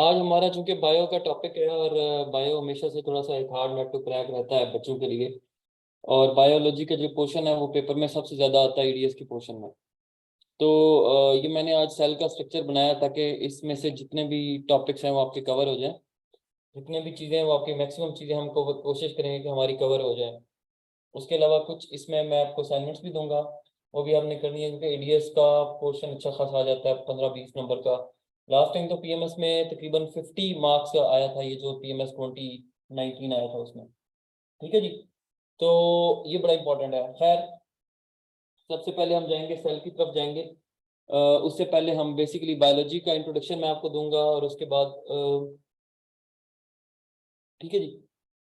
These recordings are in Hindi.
आज हमारा चूंकि बायो का टॉपिक है और बायो हमेशा से थोड़ा सा एक हार्ड नट टू क्रैक रहता है बच्चों के लिए। और बायोलॉजी का जो पोर्शन है वो पेपर में सबसे ज़्यादा आता है ईडीएस के पोर्शन में। तो ये मैंने आज सेल का स्ट्रक्चर बनाया ताकि इसमें से जितने भी टॉपिक्स हैं वो आपके कवर हो जाएं। जितने भी चीज़ें हैं वो आपकी मैक्सिमम चीज़ें हमको कोशिश करेंगे कि हमारी कवर हो जाए। उसके अलावा कुछ इसमें मैं आपको असाइनमेंट्स भी दूंगा, वो भी आपने करनी है क्योंकि एडीएस का पोर्शन अच्छा खासा आ जाता है 15-20 नंबर का। लास्ट टाइम तो पीएमएस में तकरीबन 50 मार्क्स आया था, ये जो पीएमएस 2019 आया था उसमें। ठीक है जी। तो ये बड़ा इंपॉर्टेंट है। खैर, सबसे पहले हम जाएंगे सेल की तरफ जाएंगे। उससे पहले हम बेसिकली बायोलॉजी का इंट्रोडक्शन मैं आपको दूंगा और उसके बाद ठीक है जी,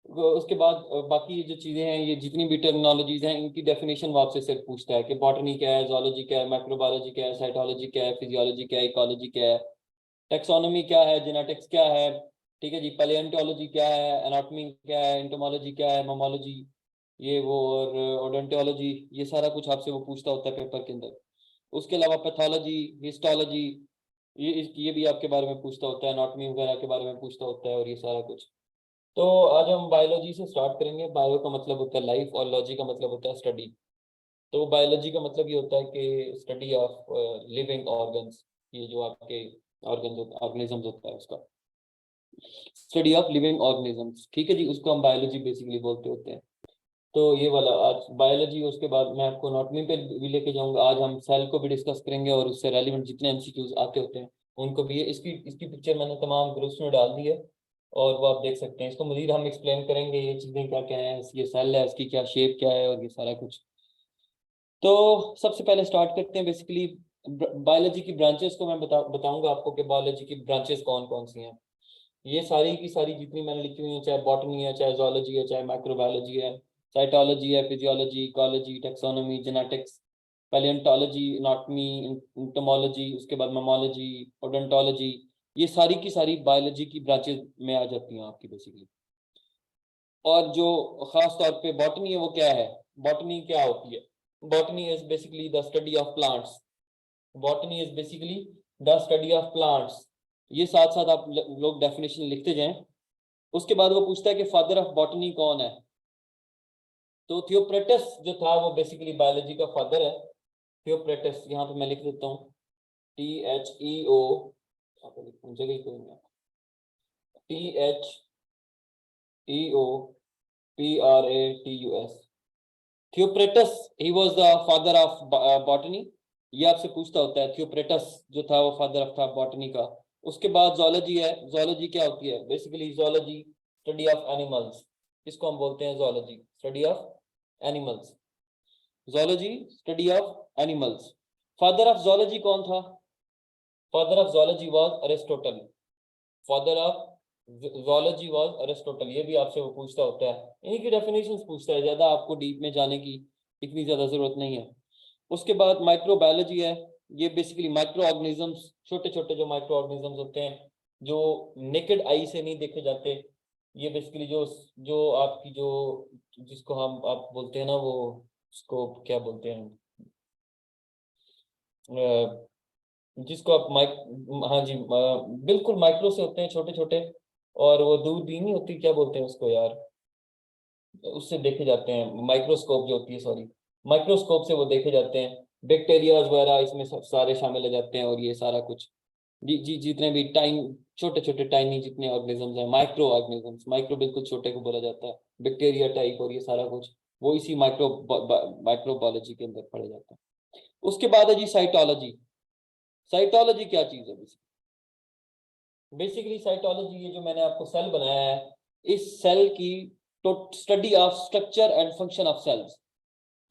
उसके बाद बाकी ये जो चीज़ें हैं, ये जितनी भी टर्मिनोलॉजीज हैं इनकी डेफिनेशन वो आपसे सिर्फ पूछता है कि बॉटनी क्या है, जोलॉजी क्या है, माइक्रोबायोलॉजी क्या है, साइटोलॉजी क्या है, फिजियोलॉजी क्या है, इकोलॉजी क्या है, टेक्सोनॉमी क्या है, जेनेटिक्स क्या है। ठीक है जी। पैलियोंटोलॉजी क्या है, एनाटॉमी क्या है, एंटोमोलॉजी क्या है, मामोलॉजी ये वो, और ओडोंटोलॉजी, ये सारा कुछ आपसे वो पूछता होता है पेपर के अंदर। उसके अलावा पैथोलॉजी, हिस्टोलॉजी, ये भी आपके बारे में पूछता होता है, एनाटॉमी वगैरह के बारे में पूछता होता है और ये सारा कुछ। तो आज हम बायोलॉजी से स्टार्ट करेंगे। बायो का मतलब होता है लाइफ और लॉजी का मतलब होता है स्टडी। तो बायोलॉजी का मतलब ये होता है कि स्टडी ऑफ लिविंग ऑर्गन्स, ये जो आपके ऑर्गन ऑर्गेनिजम्स होता है उसका स्टडी ऑफ लिविंग ऑर्गेनिजम्स। ठीक है जी, उसको हम बायोलॉजी बेसिकली बोलते होते हैं। तो ये वाला आज बायोलॉजी। उसके बाद मैं आपको एनाटॉमी पे भी लेके जाऊंगा। आज हम सेल को भी डिस्कस करेंगे और उससे रेलिवेंट जितने एमसीक्यूज आते होते हैं उनको भी। इसकी इसकी पिक्चर मैंने तमाम ग्रुप्स में डाल दी है और वो आप देख सकते हैं। इसको मजीद हम एक्सप्लेन करेंगे, ये चीज़ें क्या क्या है, ये सेल है, इसकी क्या शेप क्या है और ये सारा कुछ। तो सबसे पहले स्टार्ट करते हैं बेसिकली बायोलॉजी की ब्रांचेस को। मैं बताऊंगा आपको कि बायोलॉजी की ब्रांचेस कौन कौन सी हैं। ये सारी की सारी जितनी मैंने लिखी हुई है, चाहे बॉटनी है, चाहे जोलॉजी है, चाहे माइक्रोबायोलॉजी है, साइटोलॉजी है, physiology, ecology, taxonomy, genetics, palaeontology, anatomy, entomology, उसके बाद मेमोलॉजी, ओडोंटोलॉजी, ये सारी की सारी बायोलॉजी की ब्रांचेस में आ जाती हैं आपकी बेसिकली। और जो खास तौर पे बॉटनी है वो क्या है, बॉटनी क्या होती है? Botany is basically the study of plants. Botany is basically the study of plants. ये साथ साथ आप लोग डेफिनेशन लिखते जाएं। उसके बाद वो पूछता है कि फादर ऑफ बॉटनी कौन है। तो थियोप्रेटस जो था वो बेसिकली बायोलॉजी का फादर है। थियोप्रेटस, यहाँ पे मैं लिख देता हूँ, THEO, जगह कोई नहीं, THEOPRATUS। Theophrastus, he was the father of botany. ये आपसे पूछता होता है, थियोप्रेटस जो था वो फादर ऑफ था बॉटनी का। उसके बाद जोलॉजी है। जोलॉजी क्या होती है? Basically zoology study of animals. इसको हम बोलते हैं zoology study of animals. Zoology study of animals. Father of zoology कौन था? Father of zoology was Aristotle. Father of zoology was Aristotle. ये भी आपसे वो पूछता होता है, इन्हीं की डेफिनेशंस पूछता है, ज्यादा आपको डीप में जाने की इतनी ज्यादा जरूरत नहीं है। उसके बाद माइक्रोबायोलॉजी है। ये बेसिकली माइक्रो ऑर्गेनिजम्स, छोटे छोटे जो माइक्रो ऑर्गेनिजम्स होते हैं जो नेकेड आई से नहीं देखे जाते। ये बेसिकली जो जो आपकी जो जिसको हम आप बोलते हैं ना, वो उसको क्या बोलते हैं, जिसको आप माइक, हाँ जी, बिल्कुल माइक्रो से होते हैं, छोटे छोटे। और वो दूरबीन नहीं होती, क्या बोलते हैं उसको यार, उससे देखे जाते हैं, माइक्रोस्कोप जो होती है, सॉरी, माइक्रोस्कोप से वो देखे जाते हैं। बैक्टीरिया वगैरह इसमें सब सारे शामिल हो जाते हैं और ये सारा कुछ। जी जी, जितने भी छोटे छोटे टाइनी जितने ऑर्गेनिजम्स हैं, माइक्रो ऑर्गेनिजम्स, माइक्रो बिल्कुल छोटे को बोला जाता है, बैक्टीरिया टाइप और ये सारा कुछ वो इसी माइक्रोबायोलॉजी के अंदर पढ़े जाता है। उसके बाद है जी साइटोलॉजी। साइटोलॉजी क्या चीज है? बेसिकली साइटोलॉजी, ये जो मैंने आपको सेल बनाया है, इस सेल की तो study of structure and function of cells.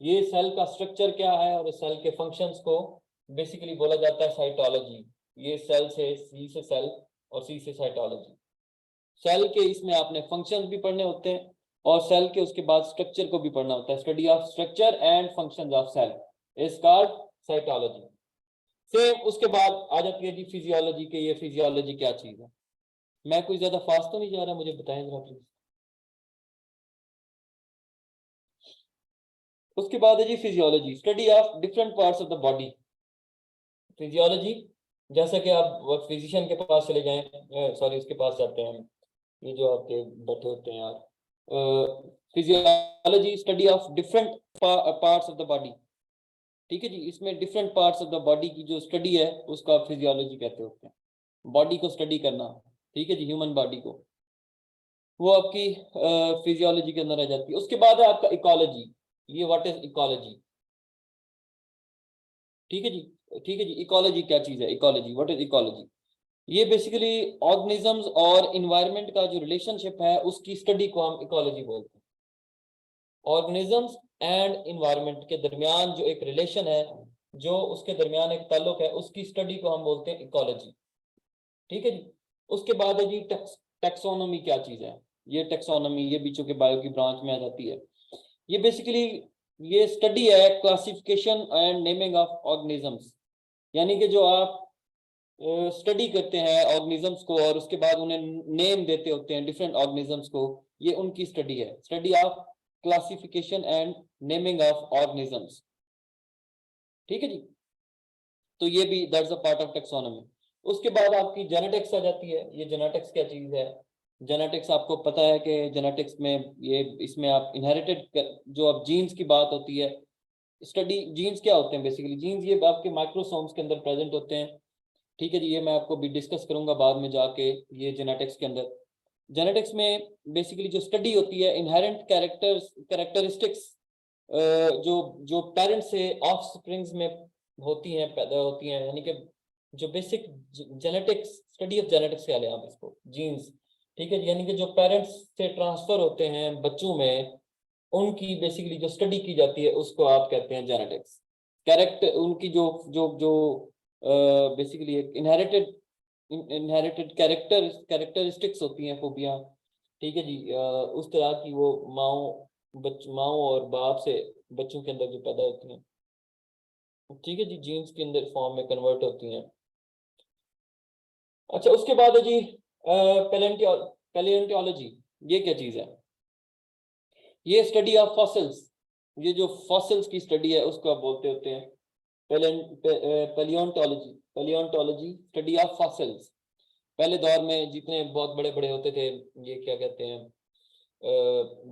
ये सेल का स्ट्रक्चर क्या है और सेल के फंक्शंस को बेसिकली बोला जाता है साइटोलॉजी। ये सेल से सी से सेल और सी से साइटोलॉजी। सेल के इसमें आपने फंक्शंस भी पढ़ने होते हैं और सेल के उसके बाद स्ट्रक्चर को भी पढ़ना होता है। Study of structure and functions of cell is called cytology. Same उसके बाद आ जाती है जी फिजियोलॉजी के। ये फिजियोलॉजी क्या चीज है? मैं कोई ज्यादा फास्ट तो नहीं जा रहा, मुझे बताएं जरा प्लीज। उसके बाद है जी physiology, study of different parts of the body. Physiology जैसे कि आप फिजिशियन के पास चले जाएं, सॉरी उसके पास जाते हैं, ये जो आपके बैठे होते हैं यार, physiology study of different parts of the body. ठीक है जी, इसमें different parts of the body की जो स्टडी है उसको आप फिजियोलॉजी कहते होते हैं, बॉडी को स्टडी करना। ठीक है जी, ह्यूमन बॉडी को, वो आपकी फिजियोलॉजी के अंदर आ जाती है। उसके बाद है आपका इकोलॉजी। ये व्हाट इज इकोलॉजी? ठीक है जी, ठीक है जी, इकोलॉजी क्या चीज है? Ecology, what is ecology? ये बेसिकली ऑर्गेनिजम्स और इन्वायरमेंट का जो रिलेशनशिप है उसकी स्टडी को हम इकोलॉजी बोलते हैं। ऑर्गेनिजम्स एंड इन्वायरमेंट के दरमियान जो एक रिलेशन है, जो उसके दरमियान एक ताल्लुक है, उसकी स्टडी को हम बोलते हैं इकोलॉजी। ठीक है जी। उसके बाद है जी टेक्सोनोमी क्या चीज है? ये टेक्सोनोमी, ये भी चूंकि बायो की ब्रांच में आ जाती है। ये बेसिकली ये स्टडी है classification and naming of organisms. यानी कि जो आप स्टडी करते हैं ऑर्गेनिजम्स को और उसके बाद उन्हें नेम देते होते हैं डिफरेंट ऑर्गेनिजम्स को, ये उनकी स्टडी है, study of classification and naming of organisms. ठीक है जी, तो ये भी that's a part of taxonomy. उसके बाद आपकी जेनेटिक्स आ जाती है। ये जेनेटिक्स क्या चीज है? जेनेटिक्स आपको पता है कि जेनेटिक्स में ये, इसमें आप इनहेरिटेड जो आप जीन्स की बात होती है, स्टडी जीन्स क्या होते हैं? बेसिकली जीन्स ये आपके माइक्रोसोम्स के अंदर प्रेजेंट होते हैं। ठीक है जी, ये मैं आपको भी डिस्कस करूंगा बाद में जाके, ये जेनेटिक्स के अंदर। जेनेटिक्स में बेसिकली जो स्टडी होती है इनहेरेंट कैरेक्टरिस्टिक्स, जो जो पेरेंट्स से ऑफ स्प्रिंग्स में होती हैं, पैदा होती हैं, यानी कि जो basic genetics, study of genetics कह लें आप इसको, जीन्स। ठीक है, यानी कि जो पेरेंट्स से ट्रांसफर होते हैं बच्चों में, उनकी बेसिकली जो स्टडी की जाती है उसको आप कहते हैं जेनेटिक्स। कैरेक्टर उनकी जो जो जो बेसिकली एक इनहेरिटेड कैरेक्टरिस्टिक्स होती हैं, खूबियाँ। ठीक है जी, उस तरह की वो माओ और बाप से बच्चों के अंदर जो पैदा होती हैं, ठीक है जी, जीन्स के अंदर फॉर्म में कन्वर्ट होती हैं। अच्छा, उसके बाद है जी पैलियोंटोलॉजी। ये क्या चीज है? ये स्टडी ऑफ फॉसिल्स। ये जो फॉसिल्स की स्टडी है उसको आप बोलते होते हैं पैलियोंटोलॉजी। पैलियोंटोलॉजी स्टडी ऑफ फॉसिल्स। पहले दौर में जितने बहुत बड़े बड़े होते थे, ये क्या कहते हैं,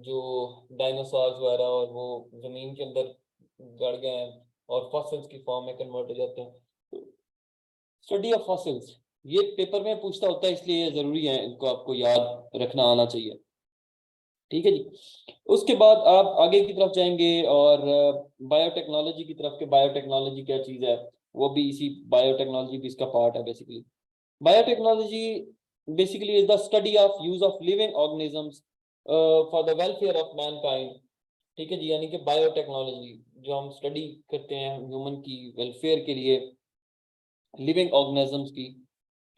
जो डायनासोर्स वगैरह, और वो जमीन के अंदर गड़ गए हैं और फॉसिल्स की फॉर्म में कन्वर्ट हो जाते हैं। स्टडी ऑफ फॉसिल्स, ये पेपर में पूछता होता है, इसलिए ये जरूरी है, इनको आपको याद रखना आना चाहिए। ठीक है जी। उसके बाद आप आगे की तरफ जाएंगे और बायोटेक्नोलॉजी की तरफ, के बायोटेक्नोलॉजी क्या चीज है, वो भी इसी, बायोटेक्नोलॉजी भी इसका पार्ट है basically. Biotechnology basically is the study of use of living organisms for the welfare of Mankind. ठीक है जी, यानी कि बायोटेक्नोलॉजी जो हम स्टडी करते हैं ह्यूमन की वेलफेयर के लिए, लिविंग ऑर्गेनिजम्स की,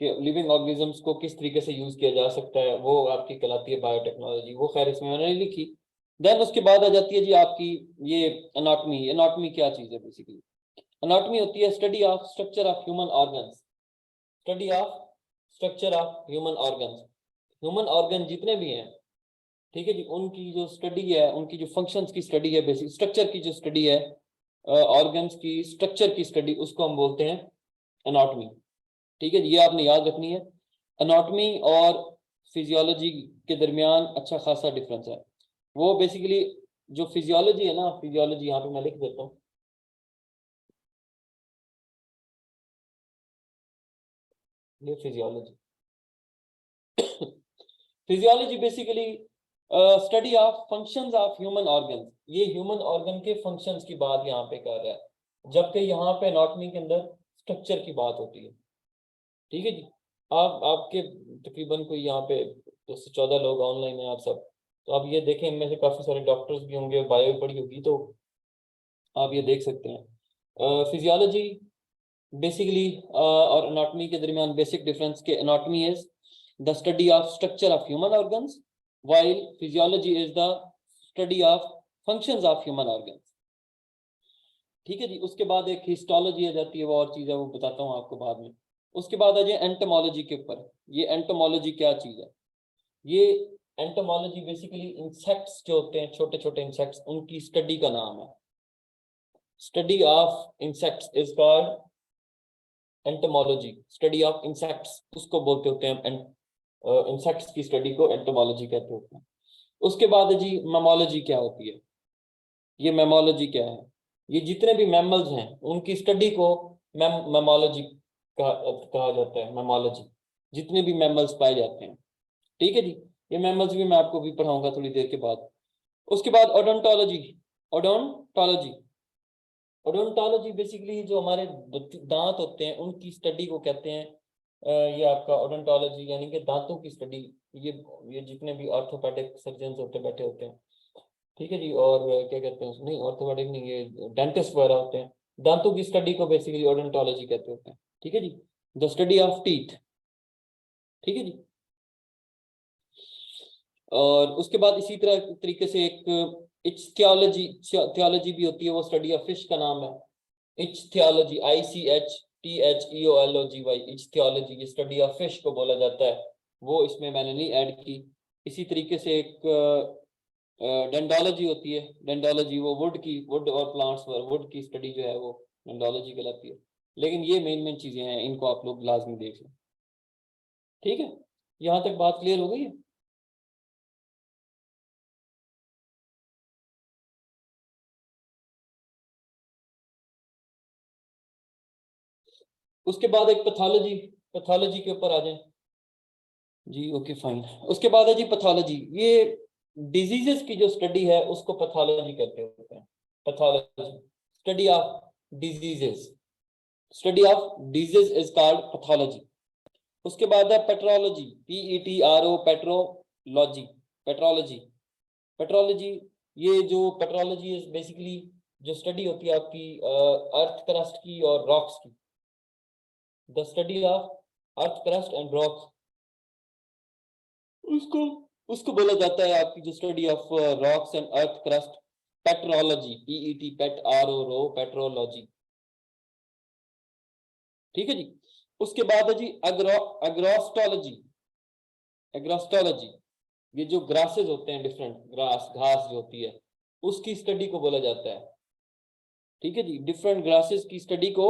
कि लिविंग ऑर्गेनिजम्स को किस तरीके से यूज किया जा सकता है, वो आपकी कहलाती है बायोटेक्नोलॉजी। वो खैर इसमें मैंने नहीं लिखी। देन उसके बाद आ जाती है जी आपकी ये एनाटॉमी। एनाटॉमी क्या चीज है? बेसिकली एनाटॉमी होती है study of structure of human organs. Study of structure of human organs. Human organ जितने भी हैं, ठीक है जी, उनकी जो स्टडी है, उनकी जो फंक्शंस की स्टडी है, बेसिक स्ट्रक्चर की जो स्टडी है, ऑर्गन्स की स्ट्रक्चर की स्टडी, उसको हम बोलते हैं एनाटॉमी। ठीक है, ये आपने याद रखनी है। एनाटॉमी और फिजियोलॉजी के दरमियान अच्छा खासा डिफरेंस है। वो बेसिकली जो फिजियोलॉजी है ना, फिजियोलॉजी यहाँ पे मैं लिख देता हूँ, ये physiology. Physiology basically study of functions of human organs. ये ह्यूमन ऑर्गन के फंक्शंस की बात यहाँ पे कर रहा है, जबकि यहाँ पे एनाटॉमी के अंदर स्ट्रक्चर की बात होती है। ठीक है जी। आप आपके तकरीबन कोई यहाँ पे 10 से 14 लोग ऑनलाइन हैं आप सब, तो आप ये देखें, इनमें से काफी सारे डॉक्टर्स भी होंगे, बायो भी पढ़ी होगी, तो आप ये देख सकते हैं। फिजियोलॉजी बेसिकली और एनाटॉमी के दरमियान बेसिक डिफरेंस के, anatomy is the study of structure of human organs, while physiology is the study of functions of human organs। ठीक है जी। उसके बाद एक हिस्टोलॉजी आ जाती है, वो और चीज है, वो बताता हूँ आपको बाद में। उसके बाद आ जाए एंटोमोलॉजी के ऊपर। ये एंटोमोलॉजी क्या चीज है? ये एंटोमोलॉजी बेसिकली इंसेक्ट्स जो होते हैं, छोटे छोटे इंसेक्ट्स, उनकी स्टडी का नाम है। Study of insects is called entomology, study of insects, उसको बोलते होते हैं, इंसेक्ट्स की स्टडी को एंटोमोलॉजी कहते होते हैं। उसके बाद है जी मैमोलॉजी क्या होती है। ये मैमोलॉजी क्या है, ये जितने भी मैमल्स हैं उनकी स्टडी को मैमोलॉजी कहा जाता है, मैमोलॉजी, जितने भी मैमल्स पाए जाते हैं। ठीक है जी, ये मैमल्स भी मैं आपको भी पढ़ाऊंगा थोड़ी देर के बाद। उसके बाद ओडोंटोलॉजी, ओडोंटोलॉजी, ओडोंटोलॉजी बेसिकली जो हमारे दांत होते हैं उनकी स्टडी को कहते हैं। ये आपका ओडोंटोलॉजी यानी कि दांतों की स्टडी। ये जितने भी ऑर्थोपेडिक सर्जन होते बैठे होते हैं, ठीक है जी, और क्या कहते हैं, नहीं ऑर्थोपेडिक नहीं, ये डेंटिस्ट वगैरह होते हैं, दांतों की स्टडी को बेसिकली ओडोंटोलॉजी कहते होते हैं। ठीक है जी, द स्टडी ऑफ टीथ। ठीक है जी, और उसके बाद इसी तरह तरीके से एक इच्थियोलॉजी, थियोलॉजी भी होती है, वो स्टडी ऑफ फिश का नाम है। इच्थियोलॉजी, ICHTHEOLOGY, इच्थियोलॉजी, ये स्टडी ऑफ फिश को बोला जाता है, वो इसमें मैंने नहीं ऐड की। इसी तरीके से एक डेंडोलॉजी होती है, डेंडोलॉजी वो वुड की, वुड और प्लांट्स पर वुड की स्टडी जो है वो डेंडोलॉजी कहलाती है। लेकिन ये मेन चीजें हैं, इनको आप लोग लाजमी देख लें। ठीक है, यहाँ तक बात क्लियर हो गई है। उसके बाद एक पैथोलॉजी, पैथोलॉजी के ऊपर आ जाए जी। ओके फाइन, उसके बाद है जी पैथोलॉजी। ये डिजीजेस की जो स्टडी है उसको पैथोलॉजी कहते होते हैं। Pathology, study of diseases, study of disease is called pathology. उसके बाद है petrology, PETRO, petrology, petrology, petrology. ये जो पेट्रोलॉजी इज बेसिकली जो स्टडी होती है आपकी अर्थ क्रस्ट की और रॉक्स की, the study of earth crust and rocks, उसको उसको बोला जाता है आपकी जो study of rocks and earth crust, petrology, PET pet RO petrology. ठीक है जी, उसके बाद है जी एग्रोस्टोलॉजी, एग्रोस्टोलॉजी, ये जो ग्रासेस होते हैं, डिफरेंट ग्रास, घास जो होती है उसकी स्टडी को बोला जाता है। ठीक है जी, डिफरेंट ग्रासेस की स्टडी को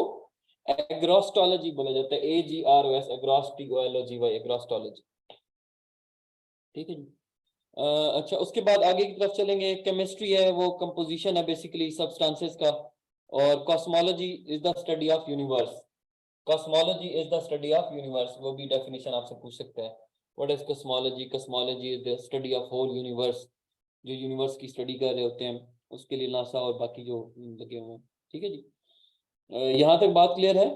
एग्रोस्टोलॉजी बोला जाता है, AGROS, एग्रोस्टोलॉजी, एग्रोस्टोलॉजी। ठीक है जी। अच्छा, उसके बाद आगे की तरफ चलेंगे। केमिस्ट्री है, वो कंपोजिशन है बेसिकली सब्सटेंसेस का। और cosmology is the study of universe, cosmology is the study of universe, वो भी डेफिनेशन आपसे पूछ सकते हैं। What is cosmology? Cosmology is the study of whole universe, जो यूनिवर्स की स्टडी कर रहे होते हैं, उसके लिए नासा और बाकी जो लगे हुए हैं। ठीक है जी, यहाँ तक बात क्लियर है।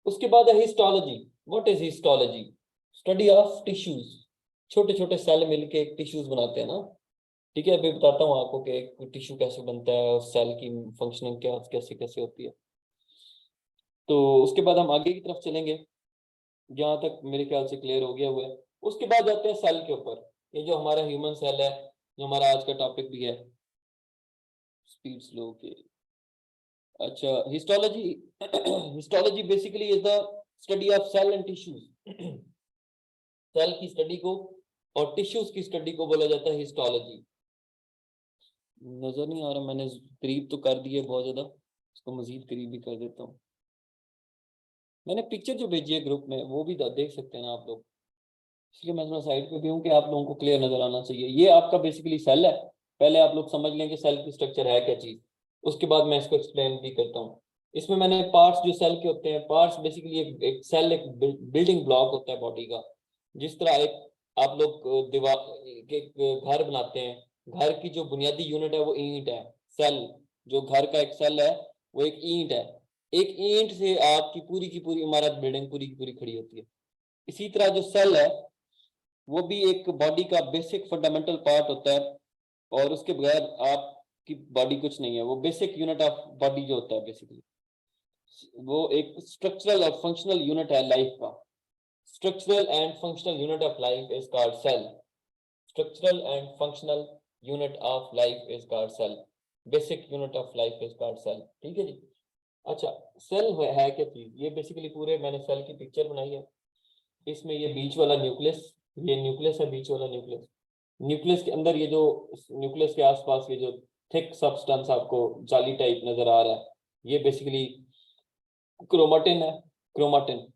उसके बाद है histology. What is histology? Study of tissues, छोटे छोटे सेल मिलके एक टिश्यूज बनाते हैं ना। ठीक है, अभी बताता हूँ आपको कि एक टिश्यू कैसे बनता है और सेल की फंक्शनिंग क्या कैसे कैसे होती है। तो उसके बाद हम आगे की तरफ चलेंगे, जहाँ तक मेरे ख्याल से क्लियर हो गया हुआ है। उसके बाद जाते हैं सेल के ऊपर। ये जो हमारा ह्यूमन सेल है, जो हमारा आज का टॉपिक भी है, स्पीड स्लो के। अच्छा, histology, histology basically is the study of cell and tissues, cell की स्टडी को और टिश्यूज की स्टडी को बोला जाता है हिस्टोलॉजी। नजर नहीं आ रहा, मैंने करीब तो कर दिए बहुत ज्यादा, इसको मजीद करीब भी कर देता हूँ। मैंने पिक्चर जो भेजी है ग्रुप में वो भी देख सकते हैं ना आप लोग, इसलिए मैं थोड़ा साइड पे भी हूँ कि आप लोगों को क्लियर नजर आना चाहिए। ये आपका बेसिकली सेल है, पहले आप लोग समझ लें कि सेल की स्ट्रक्चर है क्या चीज, उसके बाद मैं इसको एक्सप्लेन भी करता हूँ। इसमें मैंने पार्ट्स जो सेल के होते हैं, पार्ट्स बेसिकली एक सेल एक बिल्डिंग ब्लॉक होता है बॉडी का। जिस तरह एक आप लोग दीवार एक घर बनाते हैं, घर की जो बुनियादी यूनिट है वो ईंट है। सेल, जो घर का एक सेल है वो एक ईंट है। एक ईंट से आपकी पूरी की पूरी इमारत, बिल्डिंग पूरी की पूरी खड़ी होती है। इसी तरह जो सेल है वो भी एक बॉडी का बेसिक फंडामेंटल पार्ट होता है, और उसके बगैर आपकी बॉडी कुछ नहीं है। वो बेसिक यूनिट ऑफ बॉडी जो होता है बेसिकली, वो एक स्ट्रक्चरल और फंक्शनल यूनिट है लाइफ का। Structural and functional unit of life is called cell. Structural and functional unit of life is called cell. Basic unit of life is called cell. ठीक है जी। अच्छा, सेल है क्या चीज? ये बेसिकली पूरे मैंने सेल की पिक्चर बनाई है। इसमें ये बीच वाला न्यूक्लियस, ये न्यूक्लियस है, बीच वाला न्यूक्लियस। न्यूक्लियस के अंदर ये जो न्यूक्लियस के आसपास ये जो थिक सब्सटेंस आपको जाली टाइप नजर आ रहा है, ये बेसिकली क्रोमाटिन है, क्रोमाटिन।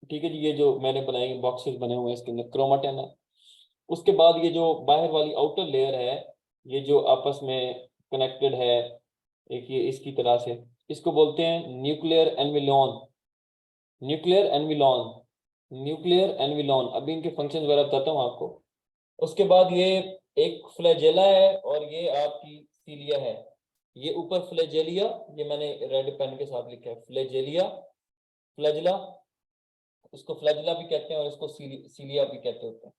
ठीक है जी, ये जो मैंने बनाए बॉक्सेस बने हुए हैं इसके अंदर क्रोमाटिन है। उसके बाद ये जो बाहर वाली आउटर लेयर है, ये जो आपस में कनेक्टेड है एक ये इसकी तरह से, इसको बोलते हैं न्यूक्लियर एनविलॉन, न्यूक्लियर एनविलॉन, न्यूक्लियर एनविलॉन। अभी इनके फंक्शन वगैरह बताता हूँ आपको। उसके बाद ये एक फ्लैजेला है और ये आपकी सीलिया है। ये ऊपर फ्लैजेलिया, ये मैंने रेड पेन के साथ लिखा है फ्लैजेलिया, फ्लैजला, इसको फ्लैजला भी कहते हैं और इसको सीलिया भी कहते होते हैं।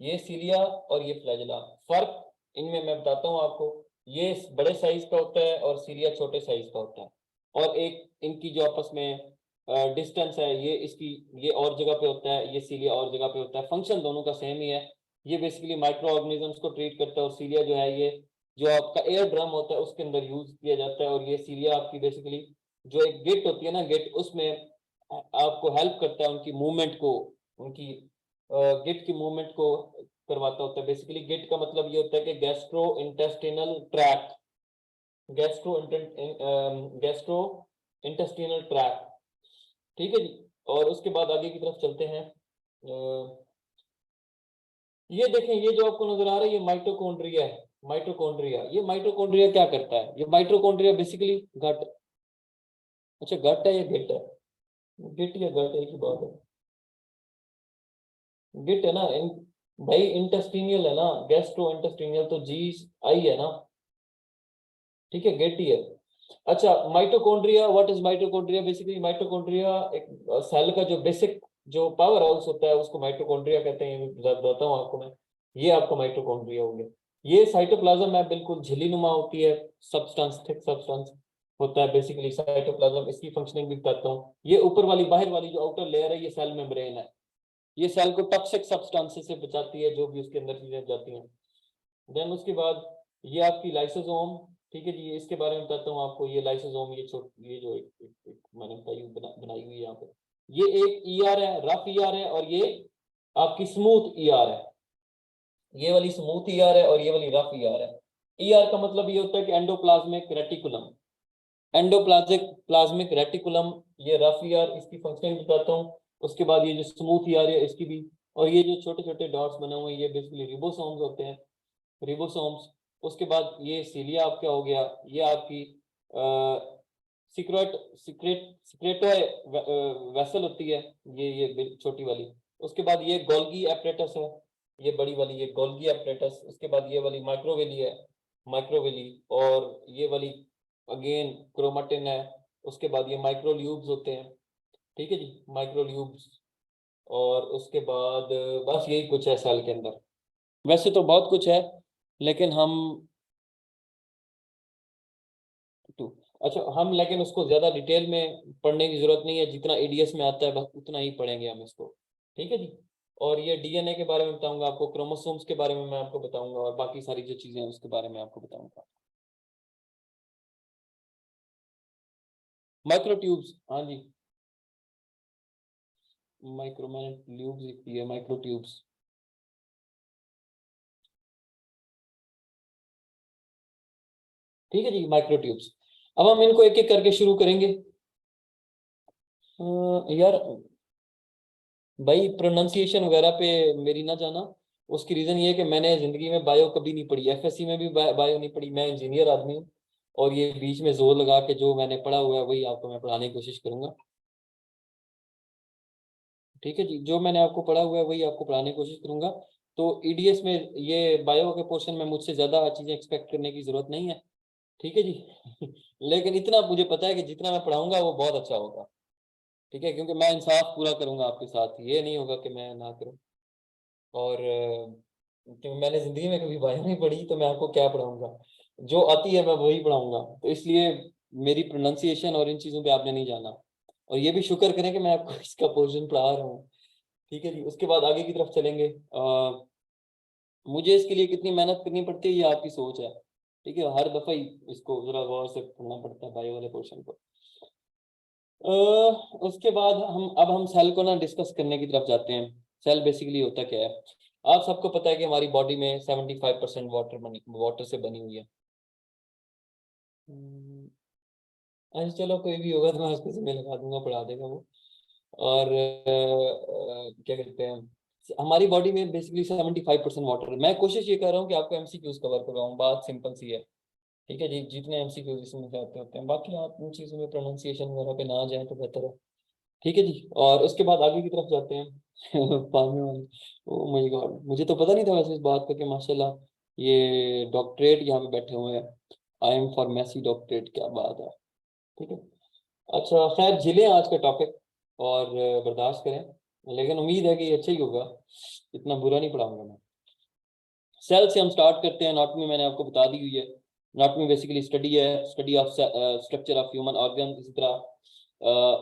ये सीलिया और ये फ्लैजला, फर्क इनमें मैं बताता हूँ आपको। ये बड़े साइज का होता है और सीलिया छोटे साइज का होता है। और एक इनकी जो आपस में डिस्टेंस है, ये इसकी ये और जगह पे होता है, ये सीलिया और जगह पे होता है। फंक्शन दोनों का सेम ही है। ये बेसिकली माइक्रो ऑर्गेनिजम्स को ट्रीट करता है और सीलिया जो है ये जो आपका एयर ड्रम होता है उसके अंदर यूज किया जाता है। और ये सीलिया आपकी बेसिकली जो एक गिट होती है ना, गिट, उसमें आपको हेल्प करता है उनकी मूवमेंट को, उनकी गिट की मूवमेंट को करवाता होता है। बेसिकली गिट का मतलब ये होता है कि gastro intestinal tract, gastro intestinal tract. ठीक है जी। और उसके बाद आगे की तरफ चलते हैं। ये देखें, ये जो आपको नजर आ रहा है ये माइटोकॉन्ड्रिया है, माइटोकॉन्ड्रिया। ये माइटोकॉन्ड्रिया क्या करता है? ये माइटोकॉन्ड्रिया बेसिकली घट, अच्छा घट है या गिट है? गिट या घट एक ही बात है, गिट है ना भाई, इंटेस्टिनियल है ना, गैस्ट्रो इंटेस्टिनियल तो जी आई है ना, ठीक है, गेट ही है। अच्छा, mitochondria, what is mitochondria? Basically mitochondria एक सेल का जो बेसिक जो पावर हाउस होता है उसको माइटोकॉन्ड्रिया कहते हैं। ये बताता हूँ आपको मैं। ये आपका माइटोकॉन्ड्रिया हो गया। ये साइटोप्लाज्म है, बिल्कुल झिल्ली नुमा होती है, सब्सटेंस, थिक सब्सटेंस होता है बेसिकली साइटोप्लाज्म। इसकी फंक्शनिंग भी बताता हूँ। ये ऊपर वाली बाहर वाली जो आउटर लेयर है ये सेल मेम्ब्रेन है। ये सेल को टॉक्सिक सब्सटेंसेस से बचाती है, जो भी उसके अंदर चीजें जाती हैं। देन उसके बाद ये आपकी लाइसोसोम, ठीक है जी, ये इसके बारे में बताता हूँ आपको। ये लाइसोसोम, ये जो एक मैंने बनाई हुई है यहाँ पे, ये एक ईआर है, रफ ईआर है, और ये आपकी स्मूथ ईआर है। ये वाली स्मूथ ईआर है और ये वाली रफ ईआर है। ईआर का मतलब ये होता है कि endoplasmic reticulum, endoplasmic plasmic reticulum. ये रफ ईआर, इसकी फंक्शन बताता हूँ। उसके बाद ये जो स्मूथ ईआर है इसकी भी। और ये जो छोटे छोटे डॉट्स बने हुए हैं ये बेसिकली रिबोसोम्स होते हैं, रिबोसोम्स। उसके बाद ये सीलिया आपका हो गया, ये आपकी सिक्रेट सिक्रेट सिक्रेटो वेसल होती है, ये छोटी वाली। उसके बाद ये गोल्गी एपरेटस है, ये बड़ी वाली, ये गोल्गी एपरेटस। उसके बाद ये वाली माइक्रोवेली है, माइक्रोवेली। और ये वाली अगेन क्रोमाटिन है। उसके बाद ये माइक्रोल्यूब्स होते हैं, ठीक है जी, माइक्रोल्यूब्स। और उसके बाद बस यही कुछ है सेल के अंदर। वैसे तो बहुत कुछ है, लेकिन हम टू अच्छा हम लेकिन उसको ज्यादा डिटेल में पढ़ने की जरूरत नहीं है। जितना एडीएस में आता है बस उतना ही पढ़ेंगे हम इसको, ठीक है जी। और ये डीएनए के बारे में बताऊंगा आपको, क्रोमोसोम्स के बारे में मैं आपको बताऊंगा, और बाकी सारी जो चीजें हैं उसके बारे में आपको बताऊंगा। माइक्रोट्यूब्स, हाँ जी, माइक्रो, मैंने ट्यूब्स लिख दी है, माइक्रोट्यूब्स। ठीक है जी, माइक्रोट्यूब्स। अब हम इनको एक एक करके शुरू करेंगे। यार भाई प्रोनाउंसिएशन वगैरह पे मेरी ना जाना, उसकी रीजन ये है कि मैंने जिंदगी में बायो कभी नहीं पढ़ी, एफएससी में भी बायो नहीं पढ़ी। मैं इंजीनियर आदमी हूँ और ये बीच में जोर लगा के जो मैंने पढ़ा हुआ है वही आपको मैं पढ़ाने की कोशिश करूंगा। ठीक है जी, जो मैंने आपको पढ़ा हुआ है वही आपको पढ़ाने की कोशिश करूंगा। तो ईडीएस में ये बायो के पोर्शन में मुझसे ज्यादा चीजें एक्सपेक्ट करने की जरूरत नहीं है, ठीक है जी। लेकिन इतना मुझे पता है कि जितना मैं पढ़ाऊंगा वो बहुत अच्छा होगा, ठीक है, क्योंकि मैं इंसाफ पूरा करूंगा आपके साथ, ये नहीं होगा कि मैं ना करूं। और क्योंकि मैंने जिंदगी में कभी बायो नहीं पढ़ी तो मैं आपको क्या पढ़ाऊंगा, जो आती है मैं वही पढ़ाऊंगा। तो इसलिए मेरी प्रोनाउंसिएशन और इन चीज़ों पे आपने नहीं जाना। और ये भी शुक्र करें कि मैं आपको इसका पोर्शन पढ़ा रहा हूँ, ठीक है जी। उसके बाद आगे की तरफ चलेंगे। मुझे इसके लिए कितनी मेहनत करनी पड़ती है ये आपकी सोच है, ठीक है। हर दफा ही इसको जरा गौर से पढ़ना पड़ता है बायो वाले पोर्शन को। उसके बाद हम सेल को ना डिस्कस करने की तरफ जाते हैं। सेल बेसिकली होता क्या है? आप सबको पता है कि हमारी बॉडी में 75% वाटर से बनी हुई है। अच्छा चलो, कोई भी होगा तो मैं उसको समय लगा दूंगा, पढ़ा देगा वो। और क्या कहते हैं, हमारी बॉडी में बेसिकली 75% वाटर है। मैं कोशिश ये कर रहा हूँ कि आपको एमसीक्यूज कवर करवाऊँ, बात सिंपल सी है। ठीक है जी, जितने एमसीक्यूज इसमें से आते होते हैं, बाकी आप इन चीज़ों में प्रोनाउंसिएशन वगैरह पे ना जाए तो बेहतर है। ठीक है जी, और उसके बाद आगे की तरफ जाते हैं। पालने वाले, ओ माय गॉड, मुझे तो पता नहीं था वैसे इस बात का कि माशाल्लाह ये डॉक्टरेट यहाँ पे बैठे हुए हैं। आई एम फार्मेसी डॉक्टरेट, क्या बात है। ठीक है, अच्छा खैर झिले आज का टॉपिक, और बर्दाश्त करें, लेकिन उम्मीद है कि ये अच्छा ही होगा, इतना बुरा नहीं पढ़ाऊंगा मैं। सेल से हम स्टार्ट करते हैं। एनाटॉमी मैंने आपको बता दी हुई है। एनाटॉमी बेसिकली स्टडी है, study of structure of human organ. इसी तरह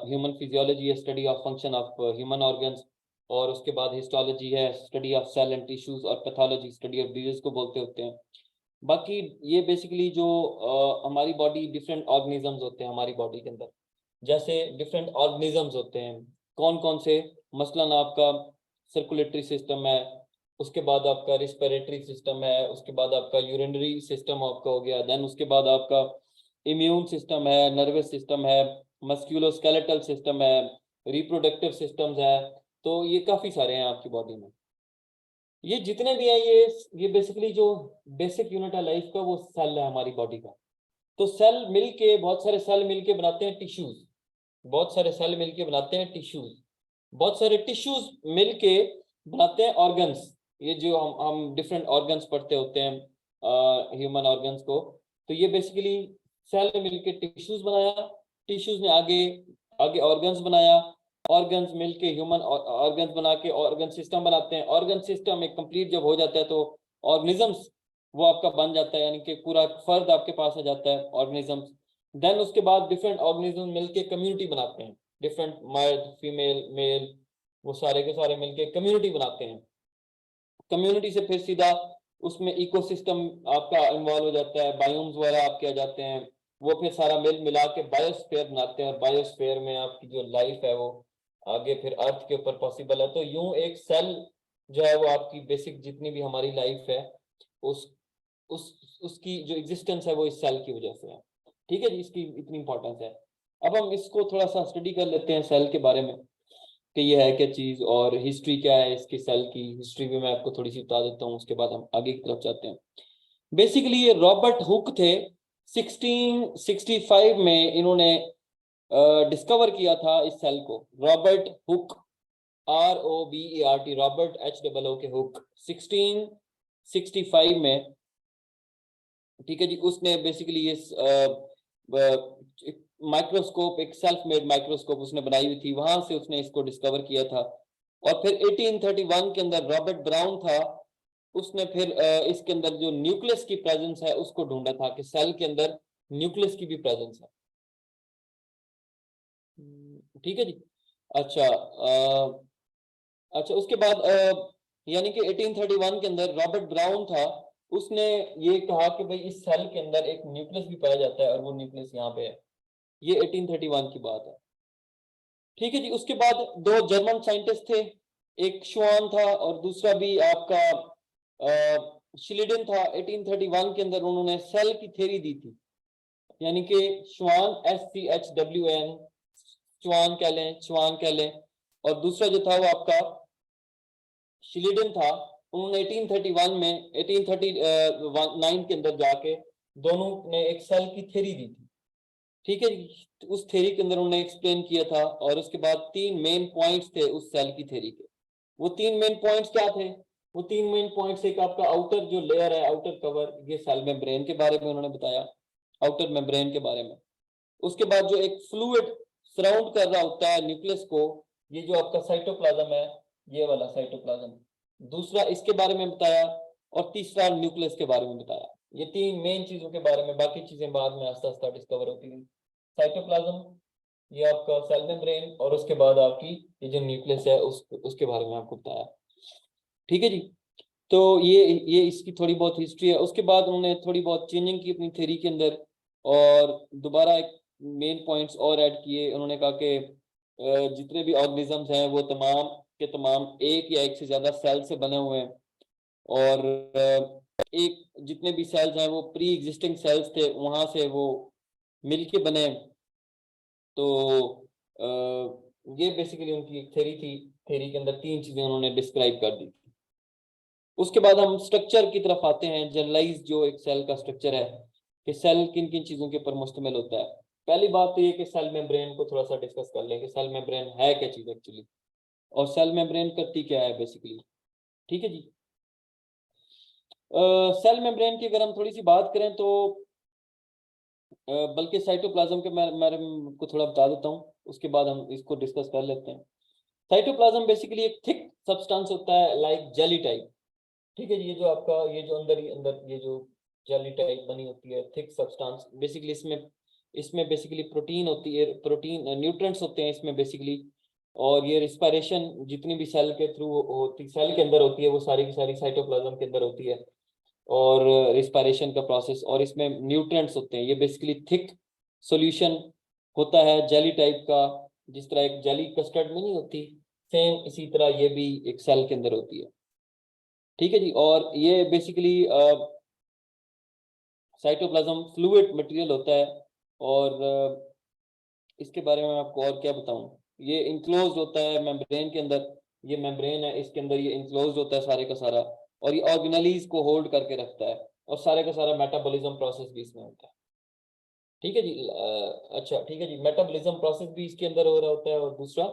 ह्यूमन फिजियोलॉजी है, study of function of human organs. और उसके बाद हिस्टोलॉजी है, study of cell and tissues. और पैथोलॉजी स्टडी ऑफ डिजीज को बोलते होते हैं। बाकी ये बेसिकली जो हमारी बॉडी, डिफरेंट ऑर्गेनिजम्स होते हैं हमारी बॉडी के अंदर, जैसे डिफरेंट ऑर्गेनिजम्स होते हैं, कौन कौन से, मसलन आपका सर्कुलेटरी सिस्टम है, उसके बाद आपका रिस्पिरेटरी सिस्टम है, उसके बाद आपका यूरिनरी सिस्टम आपका हो गया, देन उसके बाद आपका इम्यून सिस्टम है, नर्वस सिस्टम है, मस्क्यूलोस्केलेटल सिस्टम है, रिप्रोडक्टिव सिस्टम्स है। तो ये काफ़ी सारे हैं आपकी बॉडी में। ये जितने भी हैं, ये बेसिकली जो बेसिक यूनिट है लाइफ का, वो सेल है हमारी बॉडी का। तो सेल मिलके, बहुत सारे सेल मिलके बनाते हैं टिश्यूज। बहुत सारे सेल मिलके बनाते हैं टिश्यूज। बहुत सारे टिश्यूज मिलके बनाते हैं ऑर्गन्स। ये जो हम डिफरेंट ऑर्गन्स पढ़ते होते हैं, ह्यूमन ऑर्गन्स को। तो ये बेसिकली सेल मिलके टिश्यूज बनाया, टिश्यूज ने आगे आगे ऑर्गन्स बनाया, ऑर्गन्स मिलके ह्यूमन ऑर्गन्स बना के ऑर्गन सिस्टम बनाते हैं। ऑर्गन सिस्टम एक कंप्लीट जब हो जाता है तो ऑर्गेनिजम्स वो आपका बन जाता है, यानी कि पूरा फर्द आपके पास आ जाता है, ऑर्गेनिजम्स। देन उसके बाद डिफरेंट ऑर्गेनिज्म मिलके कम्युनिटी बनाते हैं, डिफरेंट मर्द फीमेल मेल, वो सारे के सारे मिलके कम्युनिटी बनाते हैं। कम्युनिटी से फिर सीधा उसमें इकोसिस्टम आपका इन्वॉल्व हो जाता है, बायोम्स वगैरह आपके आ जाते हैं। वो फिर सारा मिल मिला के बायोस्फीयर बनाते हैं, और बायोस्फीयर में आपकी जो लाइफ है वो आगे फिर अर्थ के ऊपर पॉसिबल है। तो यूं एक सेल जो है वो आपकी बेसिक जितनी भी हमारी लाइफ है, उस उसकी जो एग्जिस्टेंस है वो इस सेल की वजह से है। ठीक है जी, इसकी इतनी इंपॉर्टेंस है। अब हम इसको थोड़ा सा स्टडी कर लेते हैं सेल के बारे में, कि ये है क्या चीज़ और हिस्ट्री क्या है इसकी। सेल की हिस्ट्री भी मैं आपको थोड़ी सी बता देता हूँ, उसके बाद हम आगे की तरफ जाते हैं। बेसिकली ये रॉबर्ट हुक थे, 1665 में इन्होंने डिस्कवर किया था इस सेल को। Robert Hooke, ROBERT, Robert HOO के हुक, 1665 में। ठीक है जी, उसने बेसिकली ये माइक्रोस्कोप, एक सेल्फ मेड माइक्रोस्कोप उसने बनाई हुई थी, वहां से उसने इसको डिस्कवर किया था। और फिर 1831 के अंदर रॉबर्ट ब्राउन था, उसने फिर इसके अंदर जो न्यूक्लियस की प्रेजेंस है उसको ढूंढा था, कि सेल के अंदर न्यूक्लियस की भी प्रेजेंस है। ठीक है जी। अच्छा अच्छा, उसके बाद यानी कि 1831 के अंदर रॉबर्ट ब्राउन था, उसने ये कहा कि भाई इस सेल के अंदर एक न्यूक्लियस भी पाया जाता है, और वो न्यूक्लियस यहाँ पे है। ये 1831 की बात है। ठीक है जी, उसके बाद दो जर्मन साइंटिस्ट थे, एक श्वान था और दूसरा भी आपका शिलिडन था। 1831 के अंदर उन्होंने सेल की थ्योरी दी थी, यानी कि श्वान, SCHWAN, श्वान कह लें, श्वान कह लें। और दूसरा जो था वो आपका शिलिडन था। उन्होंने 1831 में 1839 के अंदर जाके दोनों ने एक सेल की थ्योरी दी थी। ठीक है जी, तो उस थ्योरी के अंदर उन्होंने एक्सप्लेन किया था, और उसके बाद तीन मेन पॉइंट्स थे उस सेल की थ्योरी के। वो तीन मेन पॉइंट्स क्या थे? वो तीन मेन पॉइंट्स, एक आपका आउटर जो लेयर है, आउटर कवर, ये सेल मेम्ब्रेन के बारे में उन्होंने बताया, आउटर मेम्ब्रेन के बारे में। उसके बाद जो एक फ्लूइड सराउंड कर रहा होता है न्यूक्लियस को, ये जो आपका साइटोप्लाज्म है, ये वाला साइटोप्लाज्म, दूसरा इसके बारे में बताया, और तीसरा न्यूक्लियस के बारे में बताया। ये तीन मेन चीजों के बारे में, बाकी चीजें बाद में आस्ता आस्ता डिस्कवर होती हैं। साइटोप्लाज्म, ये आपका सेल मेम्ब्रेन, और उसके बाद आपकी ये जो न्यूक्लियस है उसके बारे में आपको बताया। ठीक है जी, तो ये इसकी थोड़ी बहुत हिस्ट्री है। उसके बाद उन्होंने थोड़ी बहुत चेंजिंग की अपनी थ्योरी के अंदर, और दोबारा एक मेन पॉइंट्स और ऐड किए। उन्होंने कहा कि जितने भी ऑर्गेनिजम्स हैं वो तमाम के तमाम एक या एक से ज्यादा सेल से बने हुए हैं। और एक जितने भी सेल्स हैं वो प्री एग्जिस्टिंग सेल्स थे, वहां से वो मिलके बने। तो ये बेसिकली उनकी एक थ्योरी थी। थ्योरी के अंदर 3 चीजें उन्होंने डिस्क्राइब कर दी। उसके बाद हम स्ट्रक्चर की तरफ आते हैं, जनरलाइज जो एक सेल का स्ट्रक्चर है कि सेल किन किन चीजों के ऊपर मुश्तमिल होता है। पहली बात तो ये कि सेल मेम्ब्रेन को थोड़ा सा डिस्कस कर लें कि सेल मेम्ब्रेन है क्या चीज एक्चुअली, और सेल मेम्ब्रेन करती क्या है बेसिकली। ठीक है जी। सेल मेम्ब्रेन की अगर हम थोड़ी सी बात करें तो बल्कि साइटोप्लाज्म के बारे में को थोड़ा बता देता हूँ, उसके बाद हम इसको डिस्कस कर लेते हैं। साइटोप्लाज्म बेसिकली एक थिक सब्सटेंस होता है, लाइक जेली टाइप। ठीक है जी। ये जो आपका ये जो अंदर ये जो जेली टाइप बनी होती है, थिक सब्सटेंस, बेसिकली इसमें बेसिकली प्रोटीन होती है, प्रोटीन न्यूट्रिएंट्स होते हैं इसमें बेसिकली। और ये रिस्पायरेशन जितनी भी सेल के थ्रू होती, सेल के अंदर होती है, वो सारी की सारी साइटोप्लाज्म के अंदर होती है। और रिस्पायरेशन का प्रोसेस, और इसमें न्यूट्रिएंट्स होते हैं। ये बेसिकली थिक सॉल्यूशन होता है जेली टाइप का, जिस तरह एक जेली कस्टर्ड में नहीं होती, सेम इसी तरह ये भी एक सेल के अंदर होती है। ठीक है जी। और ये बेसिकली साइटोप्लाज्म फ्लूइड मटेरियल होता है। और इसके बारे में आपको और क्या बताऊं, ये इंक्लोज होता है मेम्ब्रेन के अंदर। ये मेम्ब्रेन है, इसके अंदर ये इंक्लोज होता है सारे का सारा, और ये ऑर्गेनेलीज को होल्ड करके रखता है, और सारे का सारा मेटाबॉलिज्म प्रोसेस भी इसमें होता है। ठीक है जी। अच्छा ठीक है जी। मेटाबॉलिज्म प्रोसेस भी इसके अंदर हो रहा होता है, और दूसरा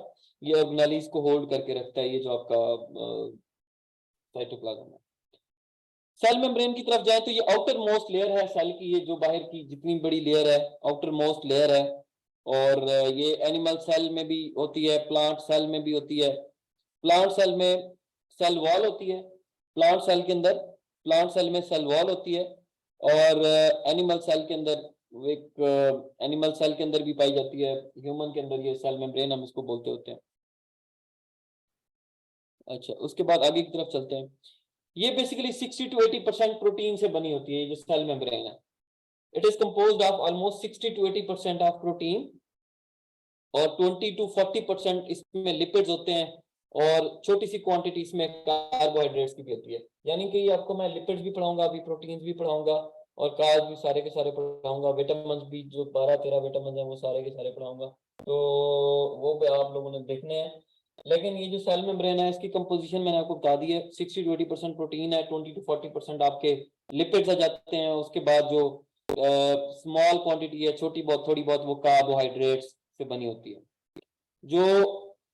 ये ऑर्गेनेलीज को होल्ड करके रखता है, ये जो आपका साइटोप्लाज्म है। सेल मेम्ब्रेन की तरफ जाए तो ये आउटर मोस्ट लेयर है सेल की, ये जो बाहर की जितनी बड़ी लेयर है आउटर मोस्ट लेयर है। और ये एनिमल सेल में भी होती है, प्लांट सेल में भी होती है। प्लांट सेल में सेल वॉल होती है, प्लांट सेल के अंदर प्लांट सेल में सेल वॉल होती है। और एनिमल सेल के अंदर एक एनिमल सेल के अंदर भी पाई जाती है, ह्यूमन के अंदर ये सेल मेम्ब्रेन हम इसको बोलते होते हैं। अच्छा, उसके बाद आगे की तरफ चलते हैं। ये बेसिकली 60 to 80% प्रोटीन से बनी होती है, ये जो सेल मेम्ब्रेन है। It is composed of almost 60 to 80% of protein, और 20 to 40% इसमें लिपिड्स होते हैं, और छोटी सी क्वांटिटी इसमें कार्बोहाइड्रेट्स की भी होती है। यानी कि आपको मैं लिपिड्स भी पढ़ाऊंगा, अभी प्रोटीन्स भी पढ़ाऊंगा, और कार्ब्स भी सारे के सारे पढ़ाऊंगा, विटामिन भी जो 12-13 विटामिन है वो सारे के सारे पढ़ाऊंगा। तो वो भी आप लोगों ने देखने हैं। लेकिन ये जो सेल मेम्ब्रेन है इसकी कंपोजिशन मैंने आपको बता दी है, 60 to 80% प्रोटीन है, 20 to 40% आपके लिपिड्स आ जाते हैं। उसके बाद जो स्मॉल क्वांटिटी है, छोटी बहुत थोड़ी बहुत, वो कार्बोहाइड्रेट्स से बनी होती है। जो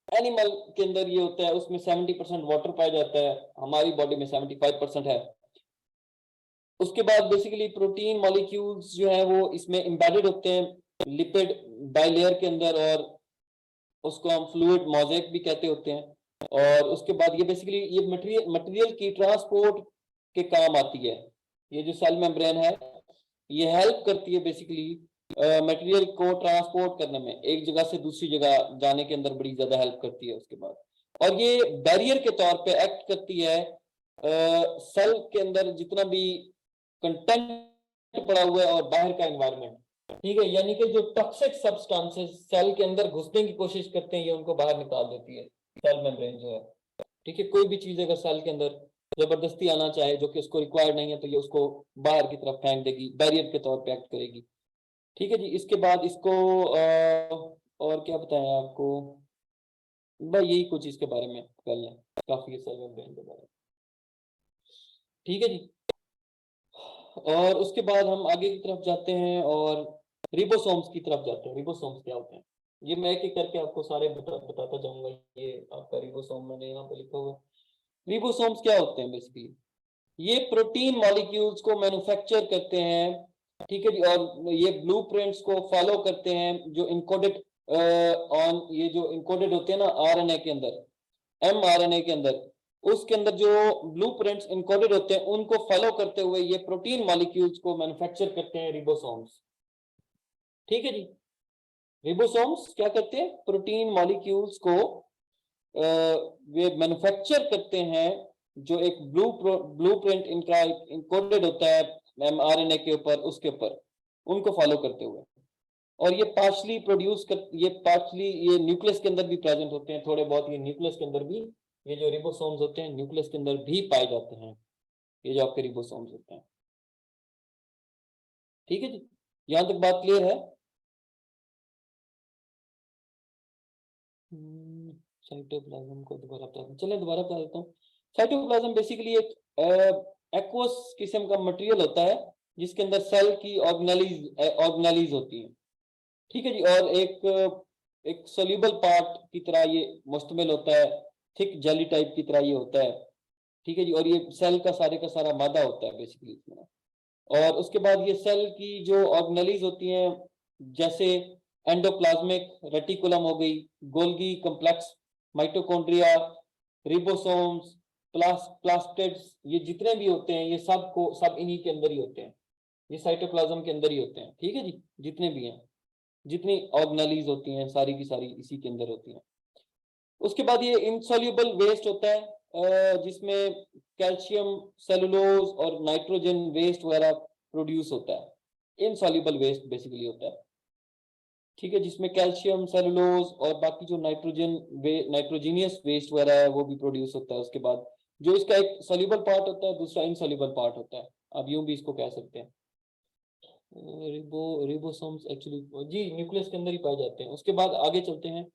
एनिमल के अंदर ये होता है उसमें 70% वाटर पाया जाता है, हमारी बॉडी में 75% है। उसके बाद बेसिकली प्रोटीन मॉलिक्यूल्स जो है वो इसमें एम्बेडेड होते हैं लिपिड बाइलेयर के अंदर, और उसको हम फ्लूइड मोज़ेक भी कहते होते हैं। और उसके बाद ये बेसिकली ये मटेरियल की ट्रांसपोर्ट के काम आती है। ये जो सेल मेम्ब्रेन है ये हेल्प करती है बेसिकली मटेरियल को ट्रांसपोर्ट करने में, एक जगह से दूसरी जगह जाने के अंदर बड़ी ज्यादा हेल्प करती है उसके बाद। और ये बैरियर के तौर पे एक्ट करती है सेल के अंदर जितना भी कंटेंट पड़ा हुआ है और बाहर का एनवायरनमेंट। ठीक है, यानी कि जो टॉक्सिक सब्सटेंसेस सेल के अंदर घुसने की कोशिश करते हैं ये उनको बाहर निकाल देती है सेल मेम्ब्रेन जो है। ठीक है, कोई भी चीज अगर सेल के अंदर जबरदस्ती आना चाहे जो कि उसको रिक्वायर्ड नहीं है, तो ये उसको बाहर की तरफ फेंक देगी, बैरियर के तौर पे एक्ट करेगी। ठीक है जी। इसके बाद इसको और क्या बताएं आपको, बस यही कुछ इसके बारे में कर लें, काफी है सेल मेम्ब्रेन के बारे में। ठीक है जी। और उसके बाद हम आगे की तरफ जाते हैं और रिबोसोम्स की तरफ जाते हैं। रिबोसोम्स क्या होते हैं ये मैं एक एक करके आपको सारे बताता जाऊंगा। ये आपका रिबोसोम मैंने यहाँ पे लिखा हुआ है। रिबोसोम्स क्या होते हैं बेसिकली, ये प्रोटीन मॉलिक्यूल्स को मैन्युफैक्चर करते हैं। ठीक है जी। और ये ब्लूप्रिंट्स को फॉलो करते हैं जो इनकोडेड ऑन, ये जो इनकोडेड होते हैं ना आरएनए के अंदर, एमआरएनए के अंदर, उसके अंदर जो ब्लूप्रिंट्स इनकोडेड होते हैं उनको फॉलो करते हुए ये प्रोटीन मॉलिक्यूल्स को मैन्युफैक्चर करते हैं रिबोसोम्स। ठीक है जी। रिबोसोम्स क्या करते हैं, प्रोटीन मॉलिक्यूल्स को वे मैन्युफैक्चर करते हैं, जो एक ब्लूप्रिंट इनका इनकोडेड होता है एमआरएनए के ऊपर, उसके ऊपर उनको फॉलो करते हुए। और ये पार्शली प्रोड्यूस कर, ये पार्शली ये न्यूक्लियस के अंदर भी प्रेजेंट होते हैं, थोड़े बहुत ये न्यूक्लियस के अंदर भी, ये जो रिबोसोम्स होते हैं न्यूक्लियस के अंदर भी पाए जाते हैं। ये जो आपके रिबोसोम्स होते हैं। ठीक है जी, यहां तक बात क्लियर है? साइटोप्लाज्म को दोबारा बता दूं, चलिए दोबारा बता देता हूँ। साइटोप्लाज्म बेसिकली एक एक्वस किस्म का मटेरियल होता है जिसके अंदर सेल की ऑर्गेनेलीज होती है। ठीक है जी, और एक सोल्यूबल पार्ट की तरह ये मुश्तमिल होता है, थिक जेली टाइप की तरह ये होता है। ठीक है जी, और ये सेल का सारा मादा होता है बेसिकली इसमें। और उसके बाद ये सेल की जो ऑर्गेनेलीज होती हैं, जैसे एंडोप्लाज्मिक रेटिकुलम हो गई, गोल्गी कॉम्प्लेक्स, माइटोकॉन्ड्रिया, रिबोसोम्स, प्लास्टिड्स, ये जितने भी होते हैं ये सब इन्हीं के अंदर ही होते हैं, ये साइटोप्लाज्म के अंदर ही होते हैं। ठीक है जी, जितने भी हैं, जितनी ऑर्गेनेलीज होती हैं सारी की सारी इसी के अंदर होती हैं। उसके बाद ये इनसॉल्युबल वेस्ट होता है जिसमें कैल्शियम, सेलुलोज और नाइट्रोजन वेस्ट वगैरह प्रोड्यूस होता है। इनसॉल्युबल वेस्ट बेसिकली होता है। ठीक है, जिसमें कैल्शियम, सेलुलोज और बाकी जो नाइट्रोजीनियस वेस्ट वगैरह है वो भी प्रोड्यूस होता है। उसके बाद जो इसका एक सॉल्युबल पार्ट होता है, दूसरा इनसॉल्युबल पार्ट होता है, आप यूं भी इसको कह सकते हैं। रिबोसोम्स एक्चुअली जी न्यूक्लियस के अंदर ही पाए जाते हैं। उसके बाद आगे चलते हैं।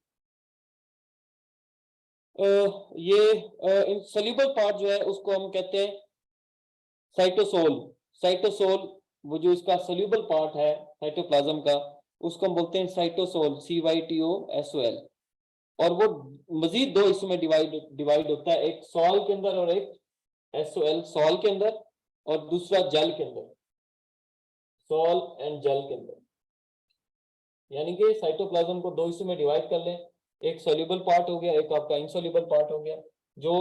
ये सोल्यूबल पार्ट जो है उसको हम कहते हैं साइटोसोल। साइटोसोल, वो जो इसका सोल्यूबल पार्ट है साइटोप्लाज्म का, उसको हम बोलते हैं साइटोसोल, CYTOSOL। और वो मजीद दो हिस्सों में डिवाइड होता है, एक सॉल के अंदर और एक SOL, सॉल के अंदर और दूसरा जेल के अंदर, सॉल एंड जेल के अंदर। यानी कि साइटोप्लाज्म को दो हिस्सों में डिवाइड कर लें, एक सोल्यूबल पार्ट हो गया, एक आपका इनसोल्यूबल पार्ट हो गया। जो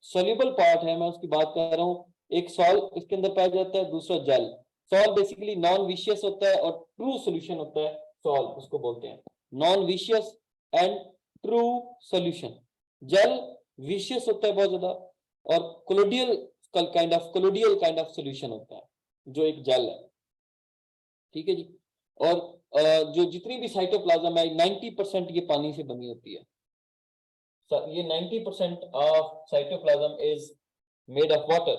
सोल्यूबल पार्ट है मैं उसकी बात कर रहा हूँ, एक सॉल इसके अंदर पाया जाता है, दूसरा जेल। सॉल बेसिकली नॉन विशियस होता है और ट्रू सोल्यूशन होता है, सॉल उसको बोलते हैं, नॉन विशियस एंड ट्रू सोल्यूशन। जेल विशियस होता है बहुत ज्यादा, और कोलोडियल काइंड ऑफ सोल्यूशन होता है जो एक जेल है। ठीक है जी, और जो जितनी भी साइटोप्लाज्म है 90% ये पानी से बनी होती है। ये 90% of cytoplasm is made of water.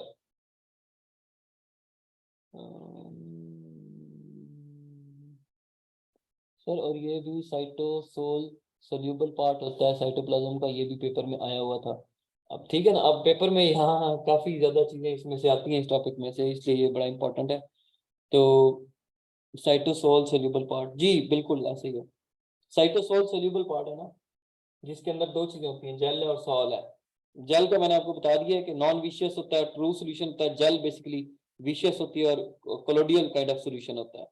Sir और ये भी साइटोसोल सोल्यूबल पार्ट होता है साइटोप्लाज्म का, ये भी पेपर में आया हुआ था। अब ठीक है ना, अब पेपर में यहाँ काफी ज्यादा चीजें इसमें से आती हैं इस टॉपिक में से, इसलिए ये बड़ा इंपॉर्टेंट है। तो साइटोसोल सोल्यूबल पार्ट, जी बिल्कुल ऐसे ही है। साइटोसोल सोल्यूबल पार्ट है ना, जिसके अंदर दो चीजें होती हैं, जेल है और सॉल है। जेल का मैंने आपको बता दिया है कि नॉन विशियस होता है, ट्रू सोल्यूशन होता है। जेल बेसिकली विशियस होती है और कोलोडियल काइंड ऑफ सोल्यूशन होता है।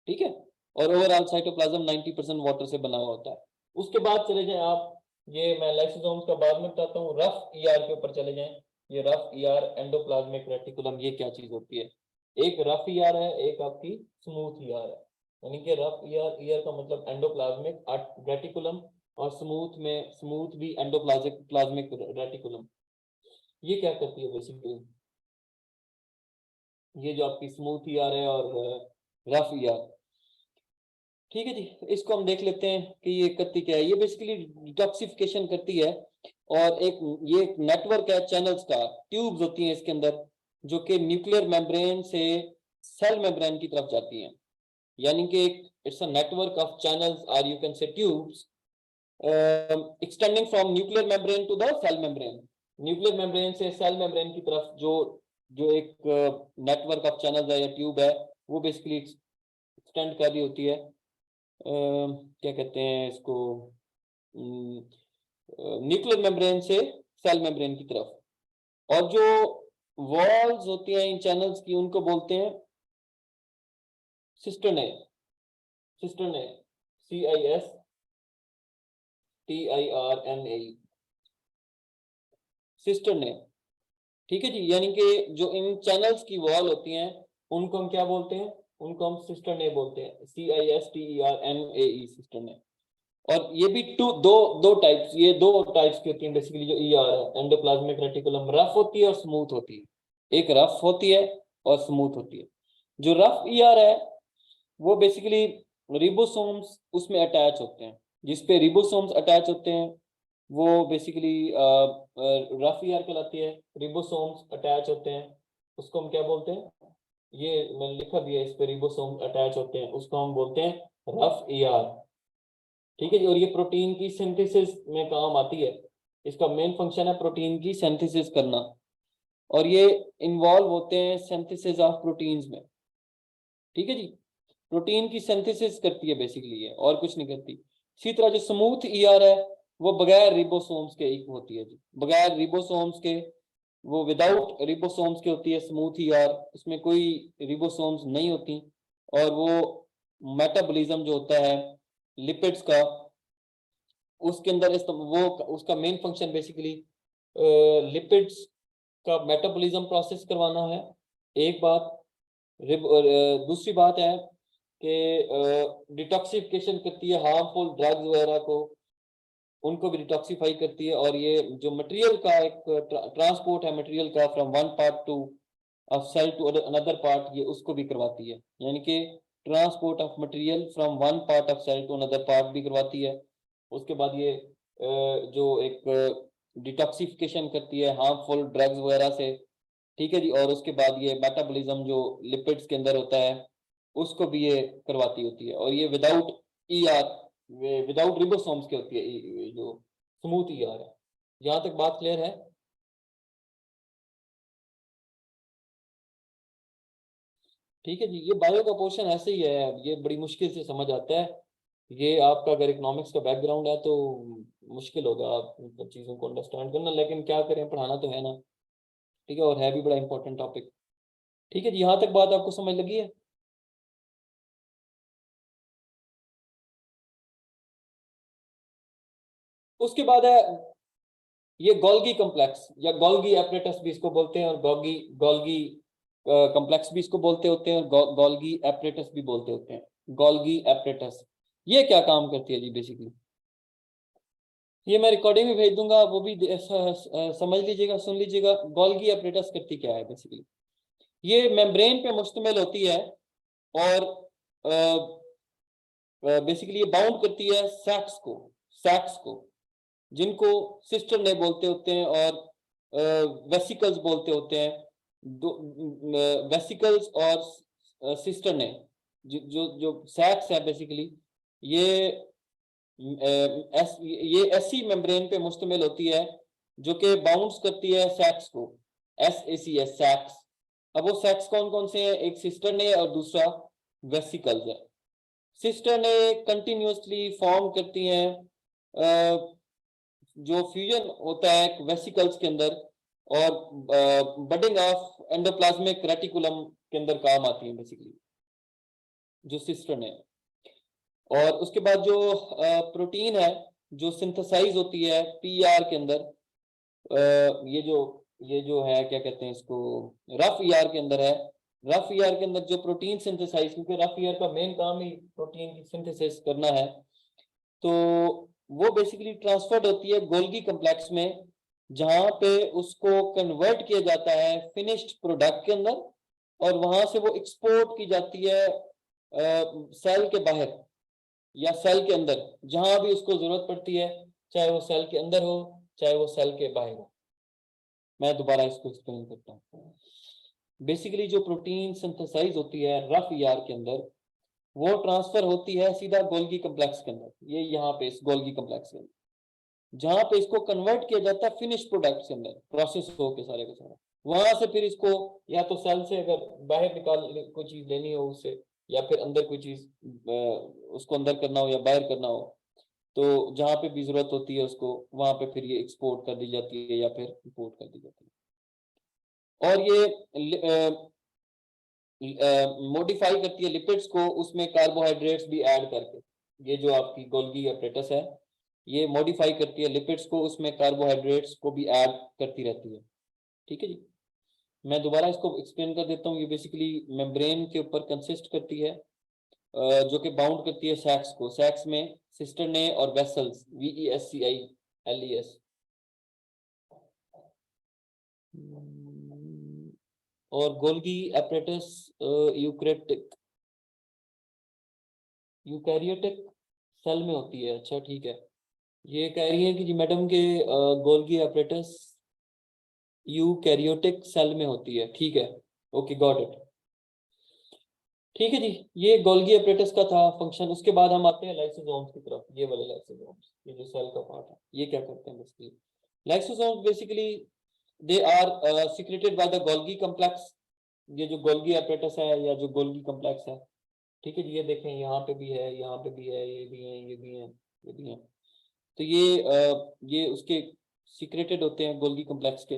ठीक है, और ओवरऑल साइटोप्लाज्म 90% वाटर से बना हुआ होता है। उसके बाद चले जाएं आप, ये मैं लाइसोसोम्स का बाद में बताता हूँ, रफ ER के ऊपर चले जाएं। ये रफ ER, एंडोप्लाज्मिक रेटिकुलम, ये क्या चीज होती है? एक रफ ER है, एक आपकी स्मूथ ER है। यानी कि रफ ER का मतलब एंडोप्लाज्मिक रेटिकुलम, और स्मूथ भी एंडोप्लाज्मिक रेटिकुलम। ये क्या करती है बेसिकली? ये जो आपकी स्मूथ ER है और रफ ER, ठीक है जी, इसको हम देख लेते हैं कि ये करती क्या है। ये बेसिकली डिटॉक्सिफिकेशन करती है, और ये एक नेटवर्क है चैनल्स का, ट्यूब्स होती हैं इसके अंदर, जो कि न्यूक्लियर मेम्ब्रेन से सेल मेम्ब्रेन की तरफ जाती हैं। यानी कि it's a network of channels, और you can say tubes extending from nuclear membrane to the cell membrane. Nuclear membrane से सेल मेम्ब्रेन की तरफ जो जो एक नेटवर्क ऑफ चैनल्स है या ट्यूब है, वो बेसिकली एक्सटेंड कर रही होती है। क्या कहते हैं इसको, न्यूक्लियर मेम्ब्रेन से सेल मेम्ब्रेन की तरफ। और जो वॉल्स होती हैं इन चैनल्स की, उनको बोलते हैं सिस्टर्ने। Cisternae, CISTIRNA, cisternae. ठीक है जी, यानी कि जो इन चैनल्स की वॉल होती हैं उनको हम क्या बोलते हैं? उनको हम सिस्टर्ने बोलते हैं, CISTERNAE, सिस्टर्ने। और ये भी दो टाइप्स, ये दो टाइप्स की होती हैं बेसिकली। जो ER है, एंडोप्लाज्मिक रेटिकुलम, रफ होती है और स्मूथ होती है। एक रफ होती है और स्मूथ होती है। जो रफ ER है वो बेसिकली रिबोसोम्स उसमें अटैच होते हैं, जिसपे रिबोसोम्स अटैच होते हैं वो बेसिकली रफ ER कहलाती है। रिबोसोम्स अटैच होते हैं उसको हम क्या बोलते हैं, ये मैंने लिखा भी है इस पे, रिबोसोम अटैच होते हैं, उसको हम बोलते हैं रफ ईआर। ठीक है जी। और ये प्रोटीन की सिंथेसिस में काम आती है, इसका मेन फंक्शन है प्रोटीन की सिंथेसिस करना, और ये इन्वॉल्व होते हैं सिंथेसिस ऑफ प्रोटीन्स में। ठीक है जी। प्रोटीन की सिंथेसिस करती है बेसिकली ये, और कुछ नहीं करती। इसी तरह जो स्मूथ ईआर है वो बगैर रिबोसोम्स के एक होती है जी, बगैर रिबोसोम्स के, वो विदाउट रिबोसोम्स के होती है स्मूथ ईआर, उसमें कोई रिबोसोम्स नहीं होती, और वो मेटाबॉलिज्म जो होता है लिपिड्स का, उसके अंदर वो उसका मेन फंक्शन बेसिकली लिपिड्स का मेटाबॉलिज्म प्रोसेस करवाना है, एक बात। दूसरी बात है कि डिटॉक्सिफिकेशन करती है हार्मफुल ड्रग्स वगैरह को, उनको भी डिटॉक्सिफाई करती है। और ये जो मटेरियल का एक ट्रांसपोर्ट है मटेरियल का from one part to of cell to another part, ये उसको भी करवाती है, यानी कि transport of material from one part of cell to another part भी करवाती है। उसके बाद ये जो एक डिटॉक्सिफिकेशन करती है हार्मफुल ड्रग्स वगैरह से। ठीक है जी। और उसके बाद ये मेटाबॉलिज्म जो लिपिड्स के अंदर होता है उसको भी ये करवाती होती है, और ये विदाउट ईआर, विदाउट रिबोसोम्स की होती है, जो स्मूथ ईआर है। यहाँ तक बात क्लियर है? ठीक है जी। ये बायो का पोर्शन ऐसे ही है, ये बड़ी मुश्किल से समझ आता है। ये आपका अगर इकोनॉमिक्स का बैकग्राउंड है तो मुश्किल होगा आप मतलब चीज़ों को अंडरस्टैंड करना, लेकिन क्या करें, पढ़ाना तो है ना। ठीक है। और है भी बड़ा इंपॉर्टेंट टॉपिक। ठीक है जी। यहाँ तक बात आपको समझ लगी है? उसके बाद है ये गोल्गी कॉम्प्लेक्स, या गोल्गी एपरेटस भी इसको बोलते हैं, और गोल्गी गोल्गी कॉम्प्लेक्स भी इसको बोलते होते हैं, और गोल्गी एपरेटस भी बोलते होते हैं। गोल्गी एपरेटस ये क्या काम करती है जी बेसिकली, ये मैं रिकॉर्डिंग में भेज दूंगा, वो भी समझ लीजिएगा, सुन लीजिएगा। गोल्गी एपरेटस करती क्या है बेसिकली, ये मेम्ब्रेन पे मुश्तमिल होती है, और बेसिकली ये बाउंड करती है सैक्स को, जिनको सिस्टर ने बोलते होते हैं, और वेसिकल्स बोलते होते हैं। दो वेसिकल्स और सिस्टर ने, जो जो जो सैक्स है बेसिकली, ये ये ऐसी मेम्ब्रेन पे मुश्तमिल होती है जो कि बाउंड्स करती है सैक्स को, SACS सैक्स। अब वो सैक्स कौन कौन से हैं, एक सिस्टर ने और दूसरा वेसिकल्स है। सिस्टर ने कंटिन्यूसली फॉर्म करती हैं जो फ्यूजन होता है वेसिकल्स के अंदर, और बडिंग ऑफ एंडोप्लाज्मिक रेटिकुलम के अंदर काम आती है बेसिकली, जो सिस्टर्न है। और उसके बाद जो प्रोटीन है जो सिंथेसाइज होती है पीआर के अंदर, ये जो है क्या कहते हैं इसको, रफ ईआर के अंदर है। रफ ईआर के अंदर जो प्रोटीन सिंथेसाइज, क्योंकि रफ ईआर का मेन काम ही प्रोटीन की सिंथेसिस करना है, तो वो बेसिकली ट्रांसफर्ड होती है गोल्गी कॉम्प्लेक्स में, जहां पे उसको कन्वर्ट किया जाता है फिनिश्ड प्रोडक्ट के अंदर, और वहां से वो एक्सपोर्ट की जाती है सेल के बाहर या सेल के अंदर, जहां भी उसको जरूरत पड़ती है, चाहे वो सेल के अंदर हो चाहे वो सेल के बाहर हो। मैं दोबारा इसको एक्सप्लेन करता हूँ। बेसिकली जो प्रोटीन सिंथेसाइज होती है रफ ईआर के अंदर, वो ट्रांसफर होती है सीधा गोल्गी कॉम्प्लेक्स के अंदर, ये यहाँ पे इस गोल्गी कॉम्प्लेक्स के अंदर, जहां पे इसको कन्वर्ट किया जाता है फिनिश प्रोडक्ट के अंदर, प्रोसेस हो के सारे का सारा। वहां से फिर इसको या तो सेल से अगर बाहर निकाल कोई चीज लेनी हो उससे, या फिर अंदर कोई चीज उसको अंदर करना हो या बाहर करना हो, तो जहां पे भी जरूरत होती है उसको, वहां पे फिर ये एक्सपोर्ट कर दी जाती है या फिर इंपोर्ट कर दी जाती है। और ये मॉडिफाई करती है लिपिड्स को, उसमें कार्बोहाइड्रेट्स भी ऐड करके। ये जो आपकी गोल्गी एपरेटस है ये मॉडिफाई करती है लिपिड्स को, उसमें कार्बोहाइड्रेट्स को भी ऐड करती रहती है। ठीक है जी। मैं दोबारा इसको एक्सप्लेन कर देता हूँ। ये बेसिकली मेम्ब्रेन के ऊपर कंसिस्ट करती है, जो कि बाउंड करती है सैक्स को, सैक्स में सिस्टर ने और वेसल्स, VESCILES। और गोल्गी एपरेटस यूकैरियोटिक सेल में होती है। अच्छा ठीक है। ये कह रही है कि जी मैडम के गोल्गी एपरेटस यूकैरियोटिक सेल में होती है। ठीक है। Okay, got it. ठीक है जी, ये गोल्गी अपरेटस का था फंक्शन। उसके बाद हम आते हैं लाइसोसोम्स की तरफ। ये वाले लाइसोसोम्स, ये जो सेल का पार्ट है, ये क्या करते हैं basically? Lysosomes basically they are secreted by the Golgi complex. ये जो गोल्गी अपरेटस है या जो गोल्गी कॉम्प्लेक्स है, ठीक है जी, ये देखें यहाँ पे भी है, यहाँ पे भी है, ये भी है, ये भी है, ये भी है। तो ये उसके सीक्रेटेड होते हैं गोल्गी कॉम्प्लेक्स के।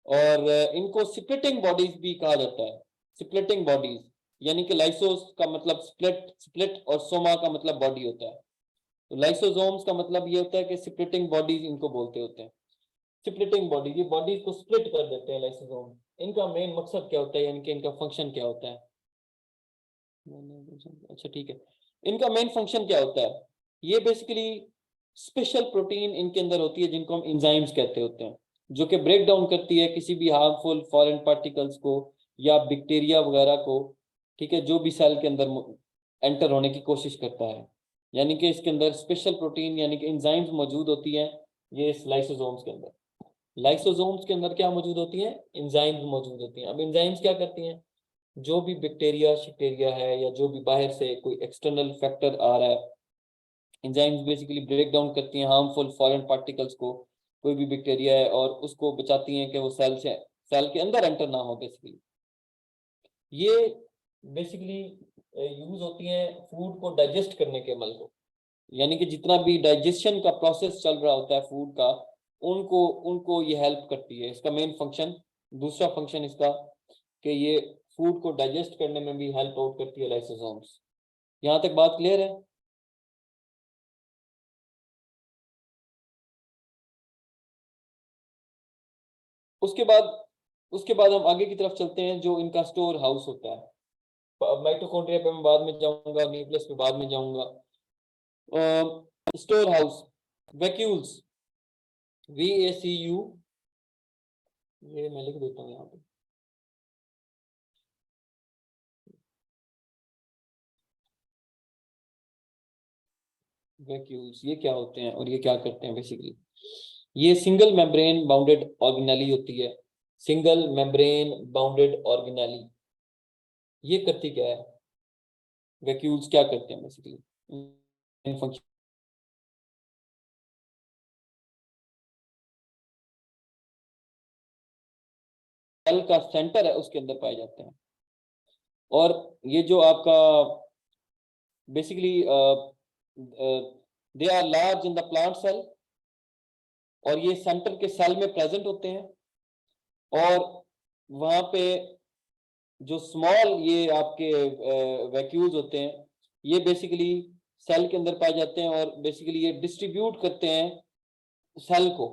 और इनको स्प्लिटिंग बॉडीज भी कहा जाता है। स्प्लिटिंग बॉडीज यानी कि लाइसोस का मतलब स्प्लिट, स्प्लिट, और सोमा का मतलब बॉडी होता है। तो लाइसोसोम्स का मतलब ये होता है कि स्प्लिटिंग बॉडीज इनको बोलते होते हैं। स्प्लिटिंग बॉडी, ये बॉडीज को स्प्लिट कर देते हैं लाइसोसोम। इनका मेन मकसद क्या होता है, यानी कि इनका फंक्शन क्या होता है? अच्छा ठीक है, इनका मेन फंक्शन क्या होता है? ये बेसिकली स्पेशल प्रोटीन इनके अंदर होती है जिनको हम एंजाइम्स कहते होते हैं, जो कि ब्रेक डाउन करती है किसी भी हार्मफुल फॉरेन पार्टिकल्स को या बैक्टीरिया वगैरह को, ठीक है, जो भी सेल के अंदर एंटर होने की कोशिश करता है। यानी कि इसके अंदर स्पेशल प्रोटीन यानी कि एंजाइम्स मौजूद होती हैं ये इस लाइसोसोम्स के अंदर। लाइसोसोम्स के अंदर क्या मौजूद होती हैं? एंजाइम्स मौजूद होती हैं। अब एंजाइम्स क्या करती हैं? जो भी बैक्टीरिया शिक्टेरिया है या जो भी बाहर से कोई एक्सटर्नल फैक्टर आ रहा है, एंजाइम्स बेसिकली ब्रेक डाउन करती हैं हार्मफुल फॉरेन पार्टिकल्स को, कोई भी बैक्टीरिया है, और उसको बचाती हैं कि वो सेल के अंदर एंटर ना हो बेसिकली। ये बेसिकली यूज होती हैं फूड को डाइजेस्ट करने के अमल को, यानी कि जितना भी डाइजेशन का प्रोसेस चल रहा होता है फूड का, उनको उनको ये हेल्प करती है। इसका मेन फंक्शन, दूसरा फंक्शन इसका, कि ये फूड को डाइजेस्ट करने में भी हेल्प आउट करती है लाइसोसोम्स। यहाँ तक बात क्लियर है? उसके बाद उसके बाद हम आगे की तरफ चलते हैं, जो इनका स्टोर हाउस होता है। माइटोकॉन्ड्रिया पे मैं बाद में जाऊंगा, न्यूक्लियस पे बाद में जाऊंगा। स्टोर हाउस, वैक्यूल्स, VACU, ये मैं लिख देता हूँ यहाँ पे। वैक्यूल्स ये क्या होते हैं और ये क्या करते हैं बेसिकली? ये सिंगल मेम्ब्रेन बाउंडेड ऑर्गेनेली होती है। सिंगल मेम्ब्रेन बाउंडेड ऑर्गेनेली ये करती क्या है? वैक्यूल्स क्या करते हैं बेसिकली? फंक्शन सेल का सेंटर है उसके अंदर पाए जाते हैं। और ये जो आपका basically they are large in the plant cell, और ये सेंटर के सेल में प्रेजेंट होते हैं। और वहां पे जो स्मॉल ये आपके वैक्यूल्स होते हैं, ये बेसिकली सेल के अंदर पाए जाते हैं, और बेसिकली ये डिस्ट्रीब्यूट करते हैं सेल को।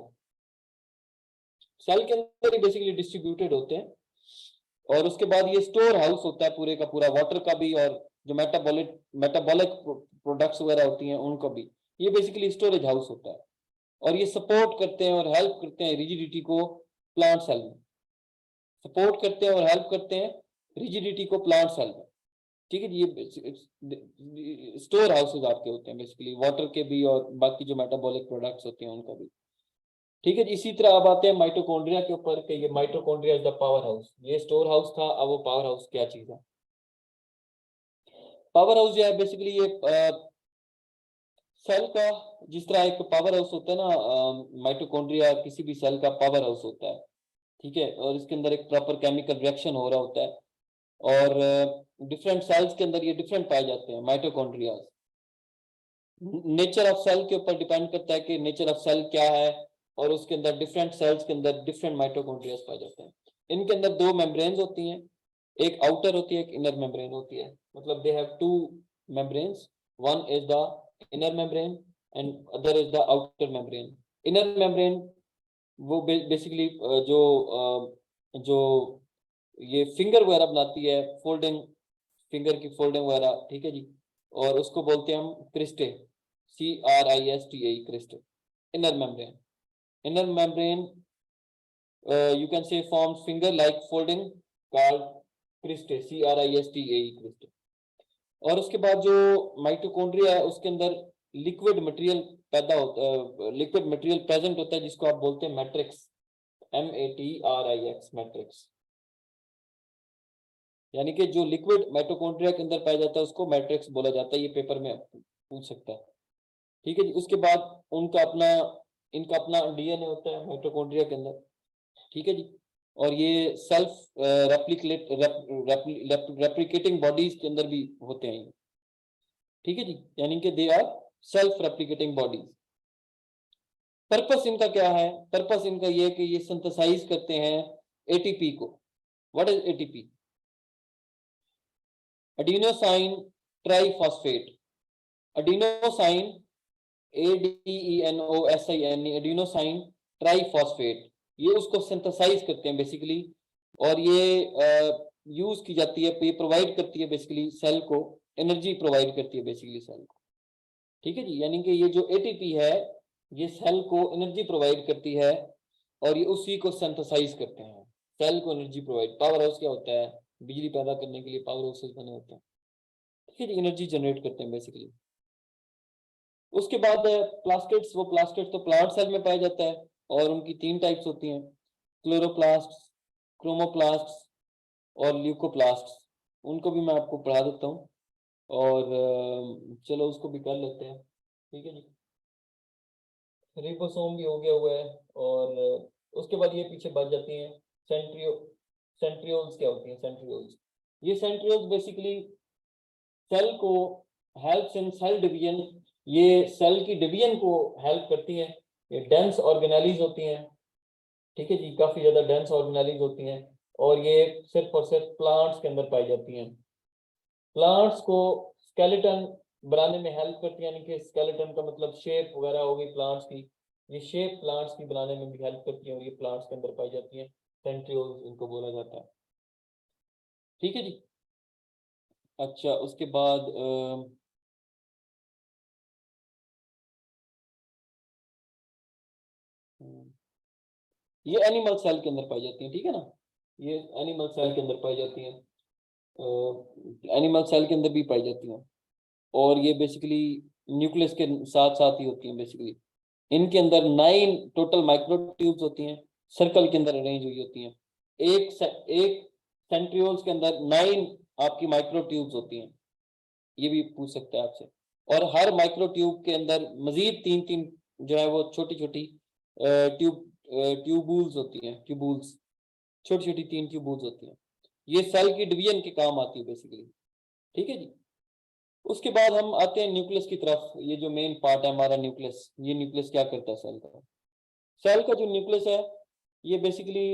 सेल के अंदर ही बेसिकली डिस्ट्रीब्यूटेड होते हैं। और उसके बाद ये स्टोर हाउस होता है पूरे का पूरा, वाटर का भी, और जो मेटाबॉलिक प्रोडक्ट्स वगैरह होती हैं उनका भी। ये बेसिकली स्टोरेज हाउस होता है। और ये सपोर्ट करते हैं और हेल्प करते हैं रिजिडिटी को प्लांट सेल में। सपोर्ट करते हैं और हेल्प करते हैं रिजिडिटी को प्लांट सेल में। ठीक है जी, ये स्टोर हाउसेज आपके होते हैं बेसिकली, वाटर के भी और बाकी जो मेटाबॉलिक प्रोडक्ट्स होते हैं उनका भी। ठीक है जी, इसी तरह अब आते हैं माइटोकॉन्ड्रिया के ऊपर कि ये mitochondria is the power house. ये स्टोर हाउस था, अब वो पावर हाउस क्या चीज है? पावर हाउस जो है बेसिकली ये सेल का, जिस तरह एक पावर हाउस होता है ना, माइटोकॉन्ड्रिया किसी भी सेल का पावर हाउस होता है। ठीक है, और इसके अंदर एक प्रॉपर केमिकल रिएक्शन हो रहा होता है, और डिफरेंट सेल्स के अंदर ये डिफरेंट पाए जाते हैं माइटोकॉन्ड्रिया। नेचर ऑफ सेल के ऊपर डिपेंड करता है कि नेचर ऑफ सेल क्या है, और उसके अंदर डिफरेंट सेल्स के अंदर डिफरेंट माइटोकॉन्ड्रिया पाए जाते हैं। इनके अंदर दो मेम्ब्रेन्स होती हैं, एक आउटर होती है, एक इनर मेम्ब्रेन होती है। मतलब they have to membranes, one is the inner membrane and other is the outer membrane. Inner membrane वो बेसिकली जो ये फिंगर वगैरह बनाती है, फोल्डिंग, फिंगर की फोल्डिंग वगैरह, ठीक है जी, और उसको बोलते हैं हम cristae, CRISTA, cristae, inner membrane. Inner membrane you can say forms finger like folding called cristae, CRISTA, cristae. और उसके बाद जो माइटोकॉन्ड्रिया है उसके अंदर लिक्विड मटेरियल पैदा होता, लिक्विड मटेरियल प्रेजेंट होता है, जिसको आप बोलते हैं मैट्रिक्स, MATRIX, मैट्रिक्स। यानी कि जो लिक्विड माइटोकॉन्ड्रिया के अंदर पाया जाता है उसको मैट्रिक्स बोला जाता है। ये पेपर में पूछ सकता है, ठीक है जी। उसके बाद इनका अपना डीएनए होता है माइटोकॉन्ड्रिया के अंदर, ठीक है जी। और ये सेल्फ रेप्लिकेटिंग बॉडीज के अंदर भी होते हैं, ठीक है जी, यानी कि they are self replicating bodies. Purpose इनका क्या है? पर्पस इनका ये है कि ये सिंथेसाइज करते हैं एटीपी को। What is ATP? Adenosine triphosphate. Adenosine, ADENOSIN, adenosine triphosphate, ये उसको सिंथेसाइज करते हैं बेसिकली। और ये यूज की जाती है, ये प्रोवाइड करती है बेसिकली सेल को, एनर्जी प्रोवाइड करती है बेसिकली सेल को, ठीक है जी। यानी कि ये जो एटीपी है ये सेल को एनर्जी प्रोवाइड करती है और ये उसी को सिंथेसाइज करते हैं। सेल को एनर्जी प्रोवाइड, पावर हाउस क्या होता है? बिजली पैदा करने के लिए पावर हाउसेस बने होते हैं, ठीक है जी, एनर्जी जनरेट करते हैं बेसिकली। उसके बाद प्लास्टिड्स, वो प्लास्टिड्स तो प्लांट सेल में पाया जाता है और उनकी 3 टाइप्स होती हैं, क्लोरोप्लास्ट, क्रोमोप्लास्ट और ल्यूकोप्लास्ट। उनको भी मैं आपको पढ़ा देता हूँ और चलो उसको भी कर लेते हैं, ठीक है जी। रिबोसोम भी हो गया हुआ है और उसके बाद ये पीछे बच जाती हैं सेंट्रियोल्स। क्या होती हैं सेंट्रियोल्स? ये सेंट्रियोल्स बेसिकली सेल को हेल्प्स इन सेल डिवीजन, ये सेल की डिवीजन को हेल्प करती हैं। ये डेंस ऑर्गेनेलीज होती हैं, ठीक है जी, काफी ज्यादा डेंस ऑर्गेनेलीज होती हैं और ये सिर्फ और सिर्फ प्लांट्स के अंदर पाई जाती हैं। प्लांट्स को स्केलेटन बनाने में हेल्प करती है, यानी कि स्केलेटन का मतलब शेप वगैरह होगी प्लांट्स की, ये शेप प्लांट्स की बनाने में भी हेल्प करती है और ये प्लांट्स के अंदर पाई जाती है। सेंट्रियोल्स इनको बोला जाता है, ठीक है जी। अच्छा, उसके बाद ये एनिमल सेल के अंदर पाई जाती है, ठीक है ना, ये एनिमल सेल के अंदर पाई जाती है, एनिमल सेल के अंदर भी पाई जाती हैं और ये बेसिकली न्यूक्लियस के साथ साथ ही होती हैं बेसिकली। इनके अंदर 9 टोटल माइक्रोट्यूब्स होती हैं, सर्कल के अंदर अरेंज हुई होती हैं। एक सेंट्रियोल्स के अंदर 9 आपकी माइक्रोट्यूब्स होती हैं, ये भी पूछ सकता है आपसे। और हर माइक्रोट्यूब के अंदर मजीद 3 जो है वो छोटी छोटी ट्यूबूल्स होती हैं, ट्यूबूल्स, छोटी छोटी 3 ट्यूबूल्स होती हैं। ये सेल की डिवीजन के काम आती है बेसिकली, ठीक है जी। उसके बाद हम आते हैं न्यूक्लियस की तरफ। ये जो मेन पार्ट है हमारा न्यूक्लियस, ये न्यूक्लियस क्या करता है सेल का? सेल का जो न्यूक्लियस है ये बेसिकली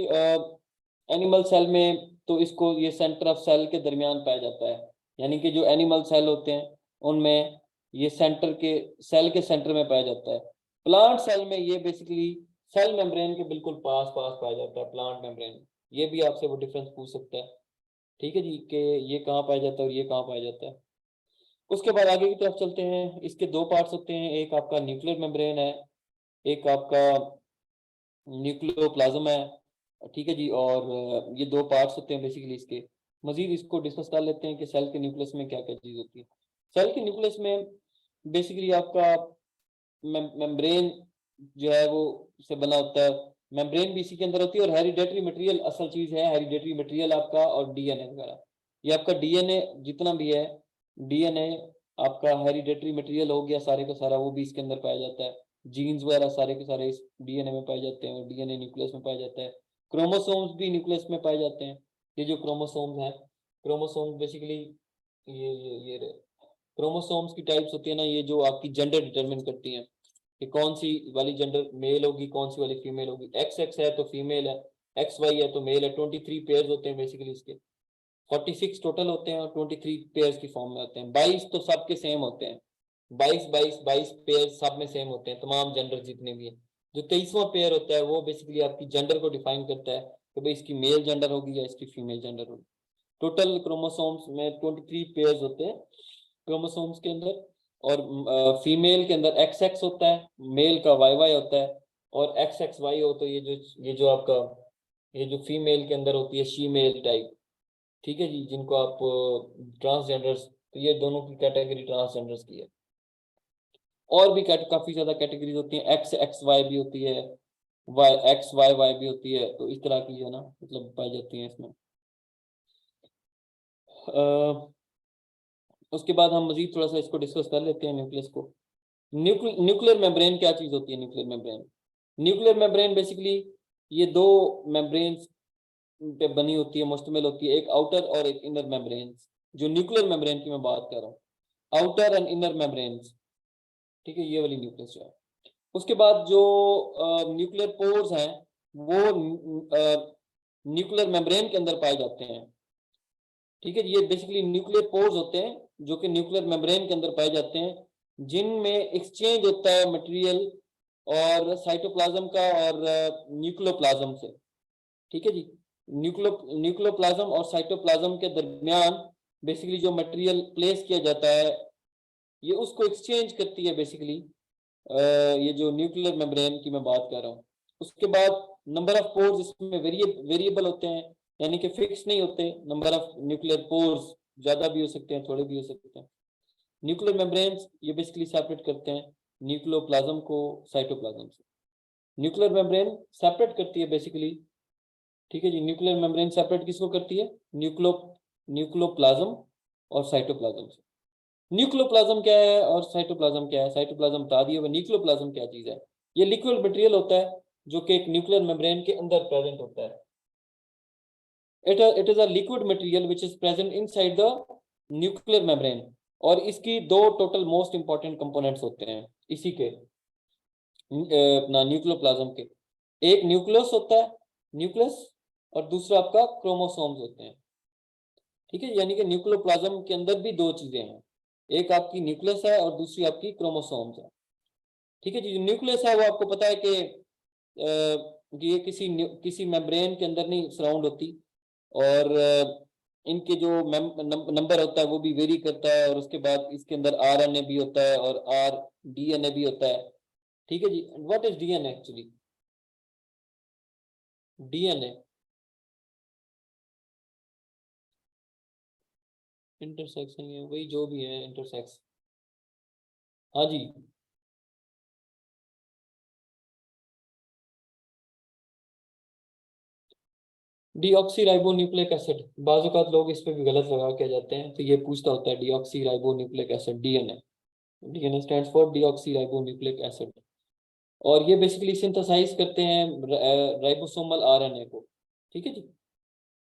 एनिमल सेल में तो इसको ये सेंटर ऑफ सेल के दरमियान पाया जाता है, यानी कि जो एनिमल सेल होते हैं उनमें ये सेल के सेंटर में पाया जाता है। प्लांट सेल में ये बेसिकली सेल मेम्ब्रेन के बिल्कुल पास पास पाया जाता है, प्लांट मेम्ब्रेन। ये भी आपसे वो डिफरेंस पूछ सकता है, ठीक है जी, कि ये कहाँ पाया जाता है और ये कहाँ पाया जाता है। उसके बाद आगे की तरफ चलते हैं। इसके 2 पार्ट्स होते हैं, एक आपका न्यूक्लियर मेम्ब्रेन है, एक आपका न्यूक्लियोप्लाज्म है, ठीक है जी। और ये 2 पार्ट्स होते हैं बेसिकली इसके। मजीद इसको डिस्कस कर लेते हैं कि सेल के न्यूक्लियस में क्या क्या चीज होती है। सेल के न्यूक्लियस में बेसिकली आपका मेम्ब्रेन जो है वो से बना होता है, मेम्ब्रेन भी इसी के अंदर होती है। और हेरिडेटरी मटेरियल असल चीज है, हेरिडेटरी मटेरियल आपका और डीएनए वगैरह। ये आपका डीएनए जितना भी है, डीएनए आपका हेरिडेटरी मटेरियल हो गया सारे का सारा, वो भी इसके अंदर पाया जाता है। जीन्स वगैरह सारे के सारे इस डीएनए में पाए जाते हैं और डीएनए न्यूक्लियस में पाया जाता है। क्रोमोसोम्स भी न्यूक्लियस में पाए जाते हैं। ये जो क्रोमोसोम्स हैं, क्रोमोसोम्स बेसिकली ये क्रोमोसोम्स की टाइप्स होती है ना, ये जो आपकी जेंडर डिटरमिन करती हैं कि कौन सी वाली जेंडर मेल होगी, कौन सी वाली फीमेल होगी। एक्स एक्स है तो फीमेल है, एक्स वाई है तो मेल है। 23 पेयर्स होते हैं बेसिकली इसके, 46 टोटल होते हैं और 23 पेयर्स की फॉर्म में होते हैं। 22 तो सबके सेम होते हैं, 22 पेयर सब में सेम होते हैं, तमाम जेंडर जितने भी हैं। जो 23वां पेयर होता है वो बेसिकली आपकी जेंडर को डिफाइन करता है कि भाई इसकी मेल जेंडर होगी या इसकी फीमेल जेंडर होगी। टोटल क्रोमोसोम्स में 23 पेयर्स होते हैं क्रोमोसोम्स के अंदर। और फीमेल के अंदर एक्स एक्स होता है, मेल का वाई वाई होता है। और एक्स एक्स वाई हो तो ये जो आपका ये जो फीमेल के अंदर होती है शी मेल टाइप, ठीक है जी, जिनको आप ट्रांसजेंडर्स, तो ये दोनों की कैटेगरी ट्रांसजेंडर्स की है। और भी काफी ज्यादा कैटेगरीज होती हैं, एक्स एक्स वाई भी होती है, वाई एक्स वाई वाई भी होती है। तो इस तरह की जो है ना मतलब पाई जाती है इसमें। उसके बाद हम मजीद थोड़ा सा इसको डिस्कस कर लेते हैं न्यूक्लियस को। न्यूक्लियर मेम्ब्रेन क्या चीज होती है? न्यूक्लियर मेम्ब्रेन बेसिकली ये दो मेम्ब्रेन्स पे बनी होती है, मुश्तमिल होती है, एक आउटर और एक इनर मेम्ब्रेन्स। जो न्यूक्लियर मेम्ब्रेन की मैं बात कर रहा हूँ, आउटर एंड इनर मेम्ब्रेन्स, ठीक है, ये वाली न्यूक्लियस जो है। उसके बाद जो न्यूक्लियर पोर्स हैं वो न्यूक्लियर मेम्ब्रेन के अंदर पाए जाते हैं, ठीक है। ये बेसिकली न्यूक्लियर पोर्स होते हैं जो कि न्यूक्लियर मेम्ब्रेन के अंदर पाए जाते हैं, जिनमें एक्सचेंज होता है मटेरियल और साइटोप्लाज्म का और न्यूक्लियोप्लाज्म से, ठीक है जी। न्यूक्लियोप्लाज्म और साइटोप्लाज्म के दरमियान बेसिकली जो मटेरियल प्लेस किया जाता है, ये उसको एक्सचेंज करती है बेसिकली ये जो न्यूक्लियर मेम्ब्रेन की मैं बात कर रहा हूँ। उसके बाद नंबर ऑफ पोर्स इसमें वेरिएबल होते हैं, यानी कि फिक्स नहीं होते। नंबर ऑफ न्यूक्लियर पोर्स ज्यादा भी हो सकते हैं, थोड़े भी हो सकते हैं। न्यूक्लियर मेम्ब्रेन्स ये बेसिकली सेपरेट करते हैं न्यूक्लियोप्लाज्म को साइटोप्लाज्म से। न्यूक्लियर मेम्ब्रेन सेपरेट करती है बेसिकली, ठीक है जी। न्यूक्लियर मेम्ब्रेन सेपरेट किसको करती है? न्यूक्लियोप्लाज्म और साइटोप्लाज्म से। न्यूक्लियोप्लाज्म क्या है और साइटोप्लाज्म क्या है? साइटोप्लाज्म बता दिया, वो न्यूक्लियोप्लाज्म क्या चीज है? ये लिक्विड मटेरियल होता है जो कि एक न्यूक्लियर मेम्ब्रेन के अंदर प्रेजेंट होता है। It is a liquid material which is present inside the nuclear membrane. और इसकी दो टोटल मोस्ट इंपॉर्टेंट कंपोनेंट्स होते हैं इसी के अपना न्यूक्लियोप्लाज्म के। एक न्यूक्लियस होता है, न्यूक्लियस, और दूसरा आपका क्रोमोसोम्स होते हैं, ठीक है। यानी कि न्यूक्लियोप्लाज्म के अंदर भी दो चीजें हैं, एक आपकी न्यूक्लियस है और दूसरी आपकी क्रोमोसोम्स है, ठीक है जी। न्यूक्लियस है वो आपको पता है कि ये किसी मेम्ब्रेन के अंदर नहीं सराउंड होती, और इनके जो नंबर होता है वो भी वेरी करता है, और उसके बाद इसके अंदर आरएनए भी होता है और डीएनए भी होता है, ठीक है जी। What is DNA actually? DNA intersex नहीं है, वही जो भी है इंटरसेक्स, हाँ जी। डीऑक्सी राइबो न्यूक्लिक एसिड, बाज़ लोग इस पे भी गलत लगा के जाते हैं, तो ये पूछता होता है deoxy ribo nucleic acid, DNA. DNA stands for deoxy ribo nucleic acid. और ये बेसिकली सिंथेसाइज करते हैं राइबोसोमल आरएनए को, ठीक है जी।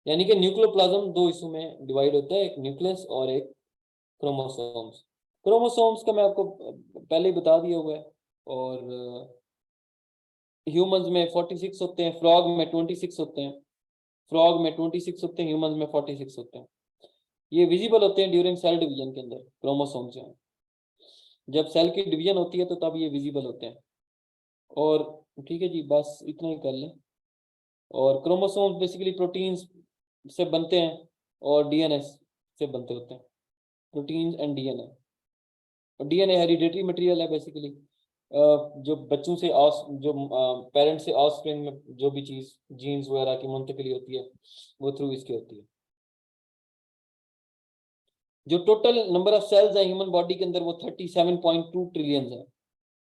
यानी कि न्यूक्लियोप्लाज्म दो हिस्सों में डिवाइड होता है, एक न्यूक्लियस और एक क्रोमोसोम्स। क्रोमोसोम्स का मैं आपको पहले ही बता दिया हुआ है। और ह्यूमंस में 46 होते हैं, फ्रॉग में 26 होते हैं। फ्रॉग में 26 होते हैं, ह्यूमंस में 46 होते हैं। ये विजिबल होते हैं ड्यूरिंग सेल डिवीजन के अंदर, क्रोमोसोम्स जो हैं। जब सेल की डिवीजन होती है तो तब ये विजिबल होते हैं। और ठीक है जी, बस इतना ही कर लें। और क्रोमोसोम्स बेसिकली प्रोटीन्स से बनते हैं और डीएनए से बनते होते हैं, प्रोटीन्स एंड डीएनए। और डीएनए हेरिडेटरी मटेरियल है बेसिकली, जो बच्चों से जो पेरेंट्स से ऑफस्प्रिंग में जो भी चीज जीन्स वगैरह की मुंतकिली होती है वो थ्रू इसके होती है। जो टोटल नंबर ऑफ सेल्स है ह्यूमन बॉडी के अंदर वो 37.2 ट्रिलियन है।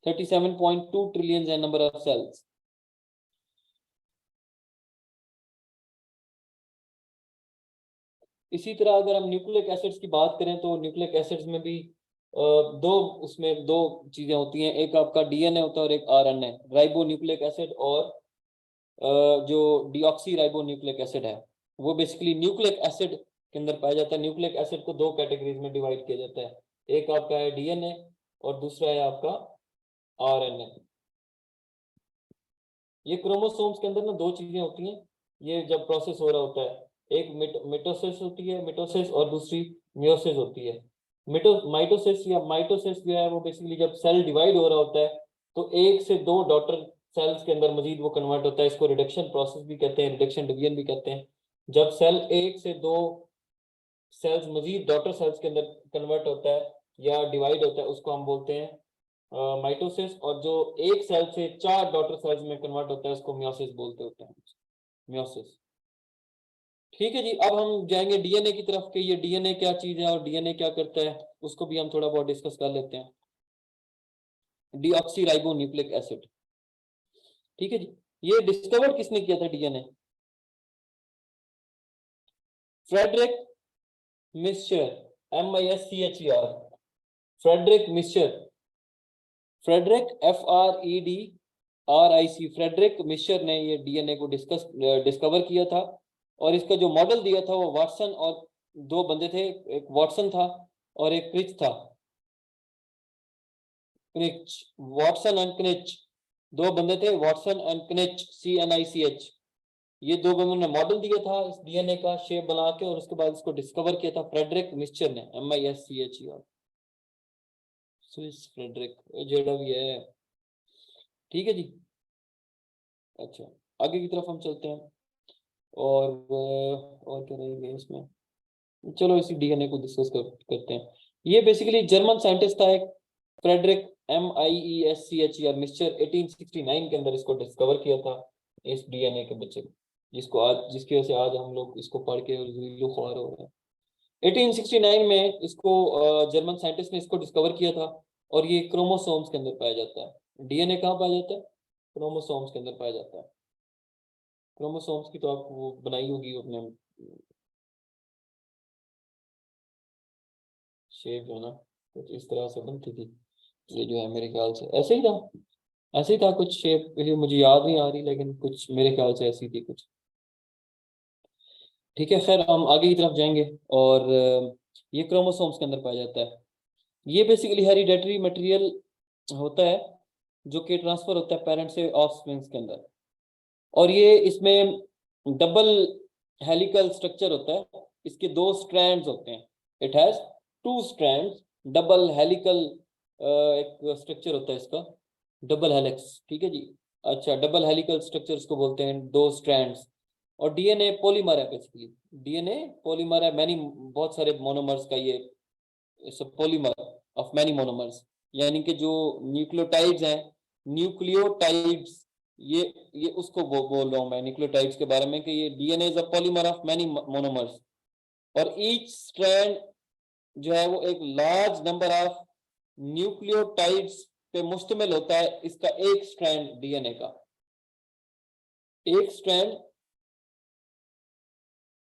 37.2 ट्रिलियन है नंबर ऑफ सेल्स। इसी तरह अगर हम न्यूक्लिक एसिड्स की बात करें तो न्यूक्लिक एसिड्स में भी दो उसमें दो चीजें होती हैं, एक आपका डीएनए होता है और एक आरएनए, राइबो न्यूक्लिक एसिड। और जो डीऑक्सी राइबो न्यूक्लिक एसिड है वो बेसिकली न्यूक्लिक एसिड के अंदर पाया जाता है। न्यूक्लिक एसिड को दो कैटेगरीज में डिवाइड किया जाता है, एक आपका है डीएनए और दूसरा है आपका आरएनए। ये क्रोमोसोम्स के अंदर ना दो चीजें होती हैं, ये जब प्रोसेस हो रहा होता है, एक मिटोसिस होती है, मिटोसिस, और दूसरी मियोसिस होती है। माइटोसिस या माइटोसिस जो है वो बेसिकली जब सेल डिवाइड हो रहा होता है तो एक से दो डॉटर सेल्स के अंदर मजीद वो कन्वर्ट होता है। इसको रिडक्शन प्रोसेस भी कहते हैं, रिडक्शन डिवीजन भी कहते हैं। जब सेल एक से दो सेल्स मजीद डॉटर सेल्स के अंदर कन्वर्ट होता है या डिवाइड होता है, उसको हम बोलते हैं माइटोसिस। और जो एक सेल से चार डॉटर सेल्स में कन्वर्ट होता है उसको मियोसिस बोलते होते हैं, मियोसिस। ठीक है जी। अब हम जाएंगे डीएनए की तरफ के ये डीएनए क्या चीज है और डीएनए क्या करता है, उसको भी हम थोड़ा बहुत डिस्कस कर लेते हैं। डीऑक्सी राइबो न्यूक्लिक एसिड, ठीक है जी। ये डिस्कवर किसने किया था DNA? Friedrich Miescher, MISCHER, Friedrich Miescher, Friedrich FREDRIC, Friedrich Miescher ने ये डीएनए को डिस्कवर किया था। और इसका जो मॉडल दिया था वो वाटसन और दो बंदे थे, एक वाटसन था और एक क्रिच था। क्रिच, वाटसन एंड क्रिच, दो बंदे थे, वाटसन एंड क्रिच, CNICH। ये दो बंदों ने मॉडल दिया था इस डीएनए का शेप बना के, और उसके बाद इसको डिस्कवर किया था फ्रेडरिक मिस्चर ने, MISCHER, स्विस फ्रेडरिक, जेड़ा भी है। ठीक है जी। अच्छा, आगे की तरफ हम चलते हैं। और क्या रहेंगे इसमें, चलो इसी डीएनए को करते हैं। ये बेसिकली जर्मन साइंटिस्ट था एक, फ्रेडरिक MIESCHER मिस्चर, 1869 के अंदर इसको डिस्कवर किया था, इस डीएनए के बच्चे को, जिसकी वजह से आज हम लोग इसको पढ़ के ख्वार हो रहे हैं। 1869 में इसको जर्मन साइंटिस्ट ने इसको डिस्कवर किया था। और ये क्रोमोसोम्स के अंदर पाया जाता है। डीएनए कहाँ पाया जाता है? क्रोमोसोम्स के अंदर पाया जाता है। क्रोमोसोम्स की तो आपको वो बनाई होगी अपने शेप, जो है ना कुछ इस तरह से बनती थी। ये जो है मेरे ख्याल से ऐसे ही था, ऐसे ही था कुछ शेप, मुझे याद नहीं आ रही, लेकिन कुछ मेरे ख्याल से ऐसी थी कुछ। ठीक है, खैर हम आगे की तरफ जाएंगे। और ये क्रोमोसोम्स के अंदर पाया जाता है। ये बेसिकली हेरिडेटरी मटेरियल होता है जो कि ट्रांसफर होता है पेरेंट से ऑफस्प्रिंग्स के अंदर। और ये इसमें डबल हेलिकल स्ट्रक्चर होता है, इसके दो स्ट्रैंड्स होते हैं। It has two strands, double helical एक स्ट्रक्चर होता है इसका, डबल हेलिक्स। ठीक है जी। अच्छा, डबल हेलिकल स्ट्रक्चर्स को बोलते हैं दो स्ट्रैंड्स। और डीएनए पॉलीमर है बेसिकली, डीएनए पॉलीमर है, मैनी, बहुत सारे मोनोमर्स का ये पॉलीमर ऑफ मैनी मोनोमर्स। यानी कि जो न्यूक्लियोटाइड्स हैं, न्यूक्लियोटाइड्स, ये उसको बोल रहा हूँ मैं न्यूक्लियोटाइड्स के बारे में, कि ये DNA is a polymer of many monomers. और ईच स्ट्रैंड जो है वो एक लार्ज नंबर ऑफ न्यूक्लियोटाइड्स पे मुश्तमिल होता है। इसका एक स्ट्रैंड डीएनए का, एक strand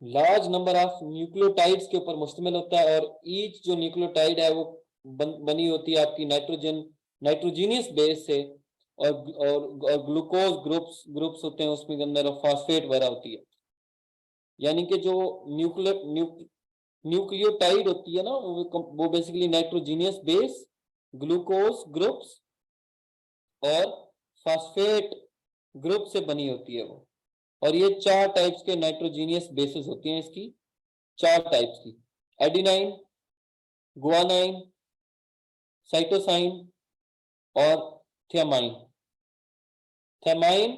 large number of nucleotides के ऊपर मुश्तमिल होता है। और ईच जो न्यूक्लियोटाइड है वो बनी होती है आपकी नाइट्रोजीनियस बेस से। और ग्लूकोज ग्रुप्स होते हैं उसमें के अंदर, फॉस्फेट वगैरह होती है। यानी कि जो न्यूक्लियोटाइड होती है ना, वो basically nitrogenous base, glucose groups और फॉस्फेट ग्रुप से बनी होती है वो। और ये चार टाइप्स के नाइट्रोजीनियस बेसिस होती हैं इसकी, चार टाइप्स की, एडिनाइन, गुआनाइन, साइटोसाइन और thiamine. Thymine,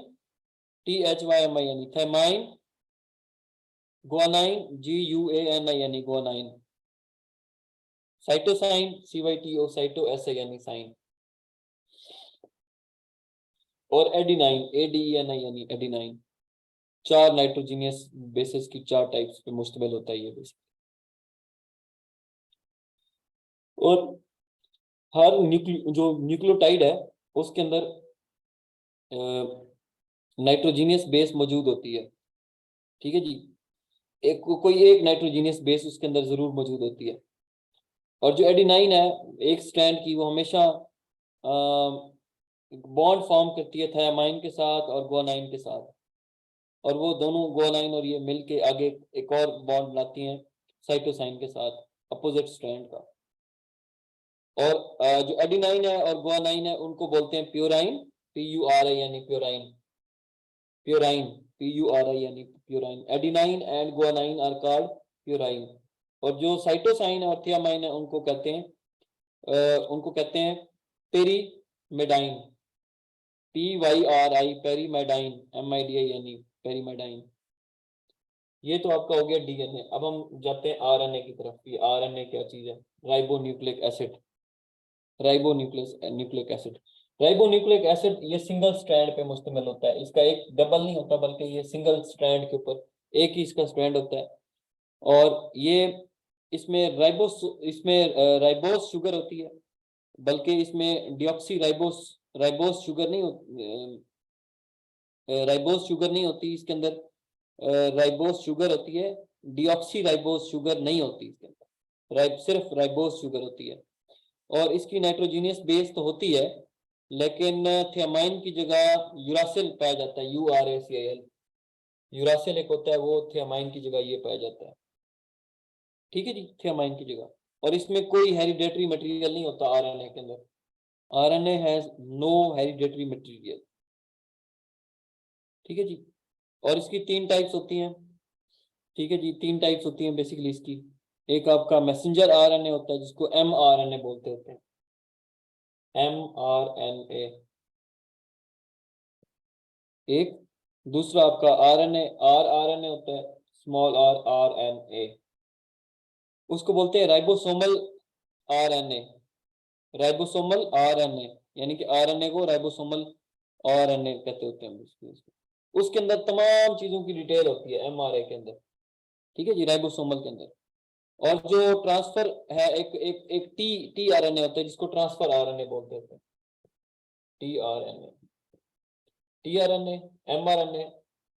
THYMIN, thymine, guanine, GUANIN, guanine, cytosine, CYTO, cyto SIN, sine, और एडिनाइन, ADENIN, एडिनाइन। चार नाइट्रोजीनियस बेसिस की चार टाइप्स पे मुश्तमिल होता है ये बेसिस। और हर जो न्यूक्लियोटाइड है उसके अंदर नाइट्रोजीनियस बेस मौजूद होती है। ठीक है जी, कोई एक नाइट्रोजीनियस बेस उसके अंदर जरूर मौजूद होती है। और जो एडिनाइन है एक स्ट्रैंड की, वो हमेशा बॉन्ड फॉर्म करती है थायामाइन के साथ और गुआनाइन के साथ। और वो दोनों गुआनाइन और ये मिलके आगे एक और बॉन्ड बनाती हैं साइटोसाइन के साथ, अपोजिट स्ट्रैंड का। और जो एडिनाइन है और गुआनाइन है उनको बोलते हैं प्योराइन, PURI, यानी प्योराइन, प्योराइन, PURI, यानी purine. Adenine and guanine are called purine. और जो साइटोसाइन और थियामाइन है उनको कहते हैं पेरीमेडाइन, PYRI, पेरीमेडाइन, MIDI, यानी पेरीमेडाइन। ये तो आपका हो गया डीएनए। अब हम जाते हैं आरएनए की तरफ। ये आरएनए क्या चीज है? Ribonucleic acid, nucleic acid. Ribonucleic acid ये सिंगल स्ट्रैंड पे मुश्तमिल होता है। इसका एक डबल नहीं होता, बल्कि ये सिंगल स्ट्रैंड के ऊपर एक ही इसका स्ट्रैंड होता है। और ये इसमें राइबोस शुगर होती है, बल्कि इसमें डिऑक्सी राइबोस शुगर नहीं होती, राइबोस शुगर नहीं होती इसके अंदर। राइबोस शुगर होती है, डिऑक्सी राइबोस शुगर नहीं होती इसके अंदर। सिर्फ राइबोस शुगर होती है, और इसकी नाइट्रोजीनियस बेस तो होती है, लेकिन थियामाइन की जगह यूरासिल पाया जाता है, URACIL। यूरासिल एक होता है, वो थियामाइन की जगह ये पाया जाता है। ठीक है जी, थियामाइन की जगह। और इसमें कोई हेरिडेटरी मटेरियल नहीं होता आरएनए के अंदर। RNA has no hereditary material. ठीक है जी। और इसकी 3 टाइप्स होती हैं। ठीक है जी, 3 टाइप्स होती हैं बेसिकली इसकी। एक आपका मैसेंजर आरएनए होता है, जिसको mRNA बोलते होते हैं, mRNA। एक दूसरा आपका आरएनए rRNA होता है, स्मॉल r RNA। उसको बोलते हैं राइबोसोमल आरएनए। राइबोसोमल आरएनए, यानी कि आरएनए को राइबोसोमल आरएनए कहते होते हैं उसको। उसके अंदर तमाम चीजों की डिटेल होती है एमआरए के अंदर। ठीक है जी, राइबोसोमल के अंदर। और जो ट्रांसफर है, एक एक एक टी आरएनए होता है, जिसको ट्रांसफर आरएनए बोलते हैं। टीआरएनए, टीआरएनए, एमआरएनए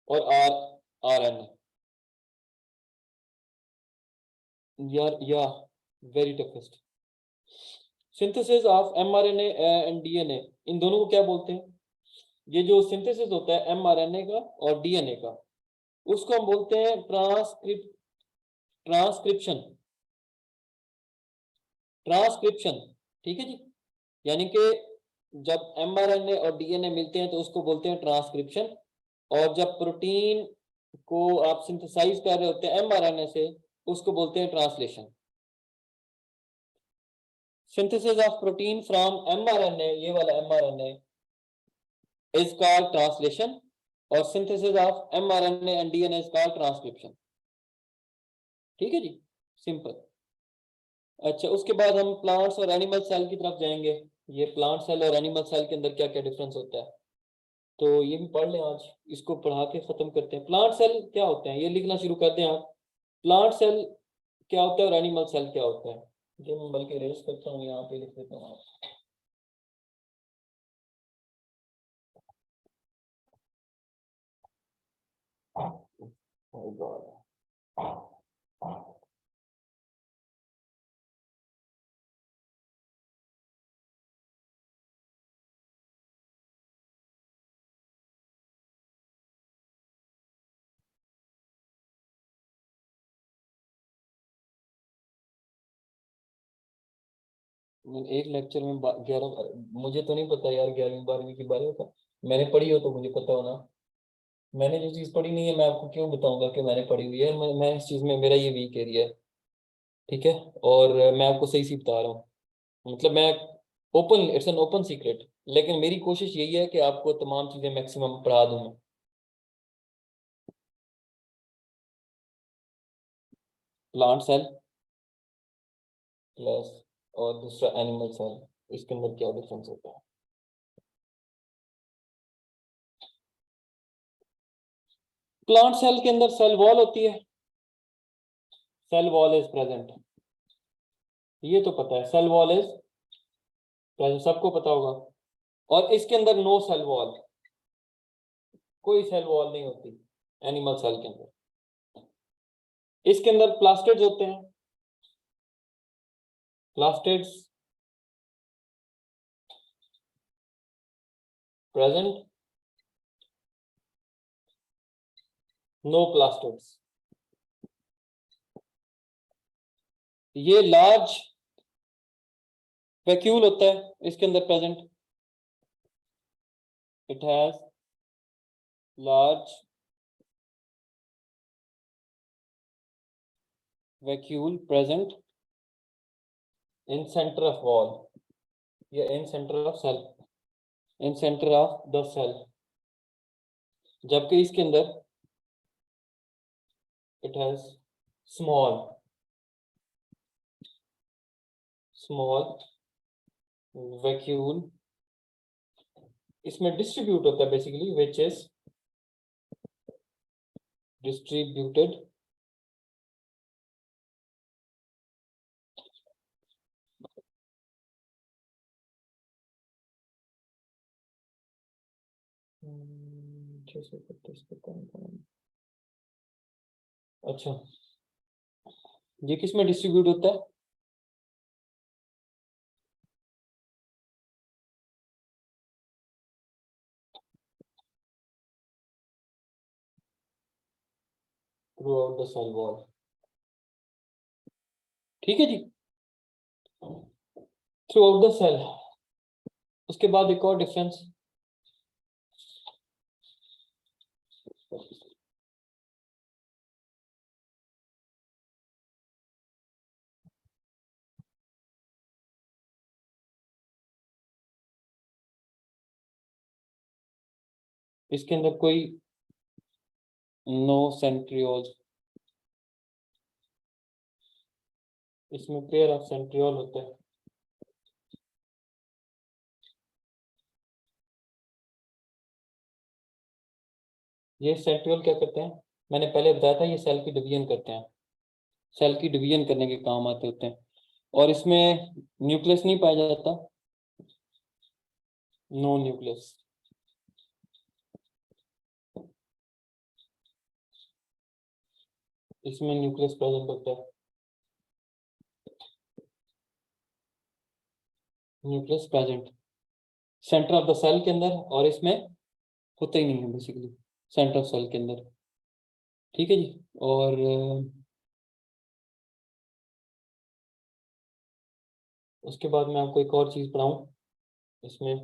और आरएनए। या very toughest. Synthesis of mRNA and DNA, इन दोनों को क्या बोलते हैं? ये जो सिंथेसिस होता है एमआरएनए का और डीएनए का, उसको हम बोलते हैं ट्रांसक्रिप्शन। ट्रांसक्रिप्शन, ठीक है जी। यानी कि जब एमआरएनए और डीएनए मिलते हैं तो उसको बोलते हैं ट्रांसक्रिप्शन। और जब प्रोटीन को आप सिंथेसाइज कर रहे होते हैं एमआरएनए से, उसको बोलते हैं translation. Synthesis of protein from mRNA, ये वाला एमआरएनए, इज कॉल्ड ट्रांसलेशन। और synthesis of mRNA and DNA is called transcription. ठीक है जी, सिंपल। अच्छा, उसके बाद हम प्लांट्स और एनिमल सेल की तरफ जाएंगे। ये प्लांट सेल और एनिमल सेल के अंदर क्या क्या डिफरेंस होता है, तो ये भी पढ़ लें आज। इसको पढ़ा के खत्म करते हैं। प्लांट सेल क्या होते हैं, ये लिखना शुरू कर दें आप। प्लांट सेल क्या होता है और एनिमल सेल क्या होता है। जो मैं बल्कि रेस करता हूँ, यहाँ पे लिख देता हूँ। एक लेक्चर में 11, मुझे तो नहीं पता यार 11वीं 12वीं के बारे में। मैंने पढ़ी हो तो मुझे पता होना। मैंने जो चीज़ पढ़ी नहीं है, मैं आपको क्यों बताऊंगा कि मैंने पढ़ी हुई है। मैं इस चीज़ में, मेरा ये वीक एरिया है। ठीक है। और मैं आपको सही सी बता रहा हूँ, मतलब मैं open, it's an open secret. लेकिन मेरी कोशिश यही है कि आपको तमाम चीज़ें मैक्सिमम पढ़ा दूँ मैं। प्लांट सेल प्लस और दूसरा एनिमल सेल, इसके अंदर क्या डिफरेंस होता है? प्लांट सेल के अंदर सेल वॉल होती है। सेल वॉल इज प्रेजेंट, ये तो पता है, सेल वॉल इज प्रेजेंट, सबको पता होगा। और इसके अंदर नो सेल वॉल, कोई सेल वॉल नहीं होती एनिमल सेल के अंदर। इसके अंदर प्लास्टिड्स होते हैं। Plastids present, no plastids. ये लार्ज वैक्यूल होता है इसके अंदर present. It has large vacuole present in centre of wall, या in centre of cell, in centre of the cell. जबकि इसके अंदर it has small small vacuole, इसमें डिस्ट्रीब्यूट होता है बेसिकली, विच इज डिस्ट्रीब्यूटेड अच्छा, ये किस में डिस्ट्रीब्यूट होता है? Throughout the cell wall. ठीक है जी, थ्रू आउट द सेल। उसके बाद एक और डिफरेंस, इसके अंदर कोई नो सेंट्रियोल, इसमें पेयर ऑफ सेंट्रियोल होता है। ये सेंट्रियोल क्या करते हैं, मैंने पहले बताया था, ये सेल की डिवीजन करते हैं, सेल की डिवीजन करने के काम आते होते हैं। और इसमें न्यूक्लियस नहीं पाया जाता, नो न्यूक्लियस। इसमें न्यूक्लियस प्रेजेंट होता है, nucleus present centre of the cell के अंदर, और इसमें होता ही नहीं है बेसिकली सेंटर ऑफ सेल के अंदर। ठीक है जी। और उसके बाद मैं आपको एक और चीज पढ़ाऊं इसमें।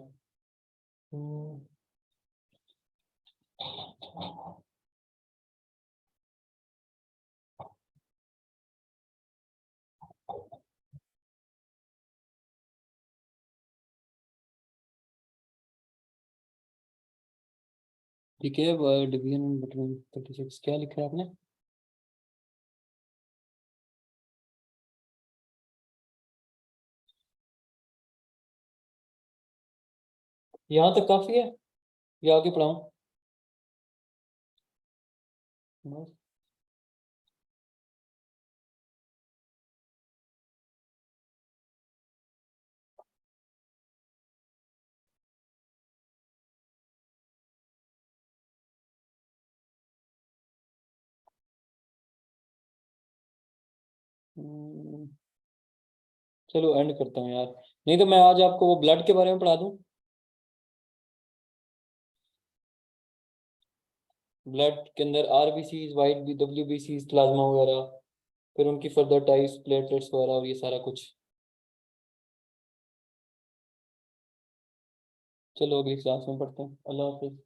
ठीक है, डिवीजन बिटवीन 36 क्या लिखा है आपने? यहाँ तक काफी है या आगे पढ़ाऊं? चलो एंड करता हूँ यार, नहीं तो मैं आज आपको वो ब्लड के बारे में पढ़ा दूं। ब्लड के अंदर आरबीसीज, वाइट बी डब्ल्यूबीसीज, प्लाज्मा वगैरह, फिर उनकी फर्दर टाइप्स, प्लेटलेट्स वगैरह, और ये सारा कुछ। चलो अगली क्लास में पढ़ते हैं। अल्लाह हाफिज।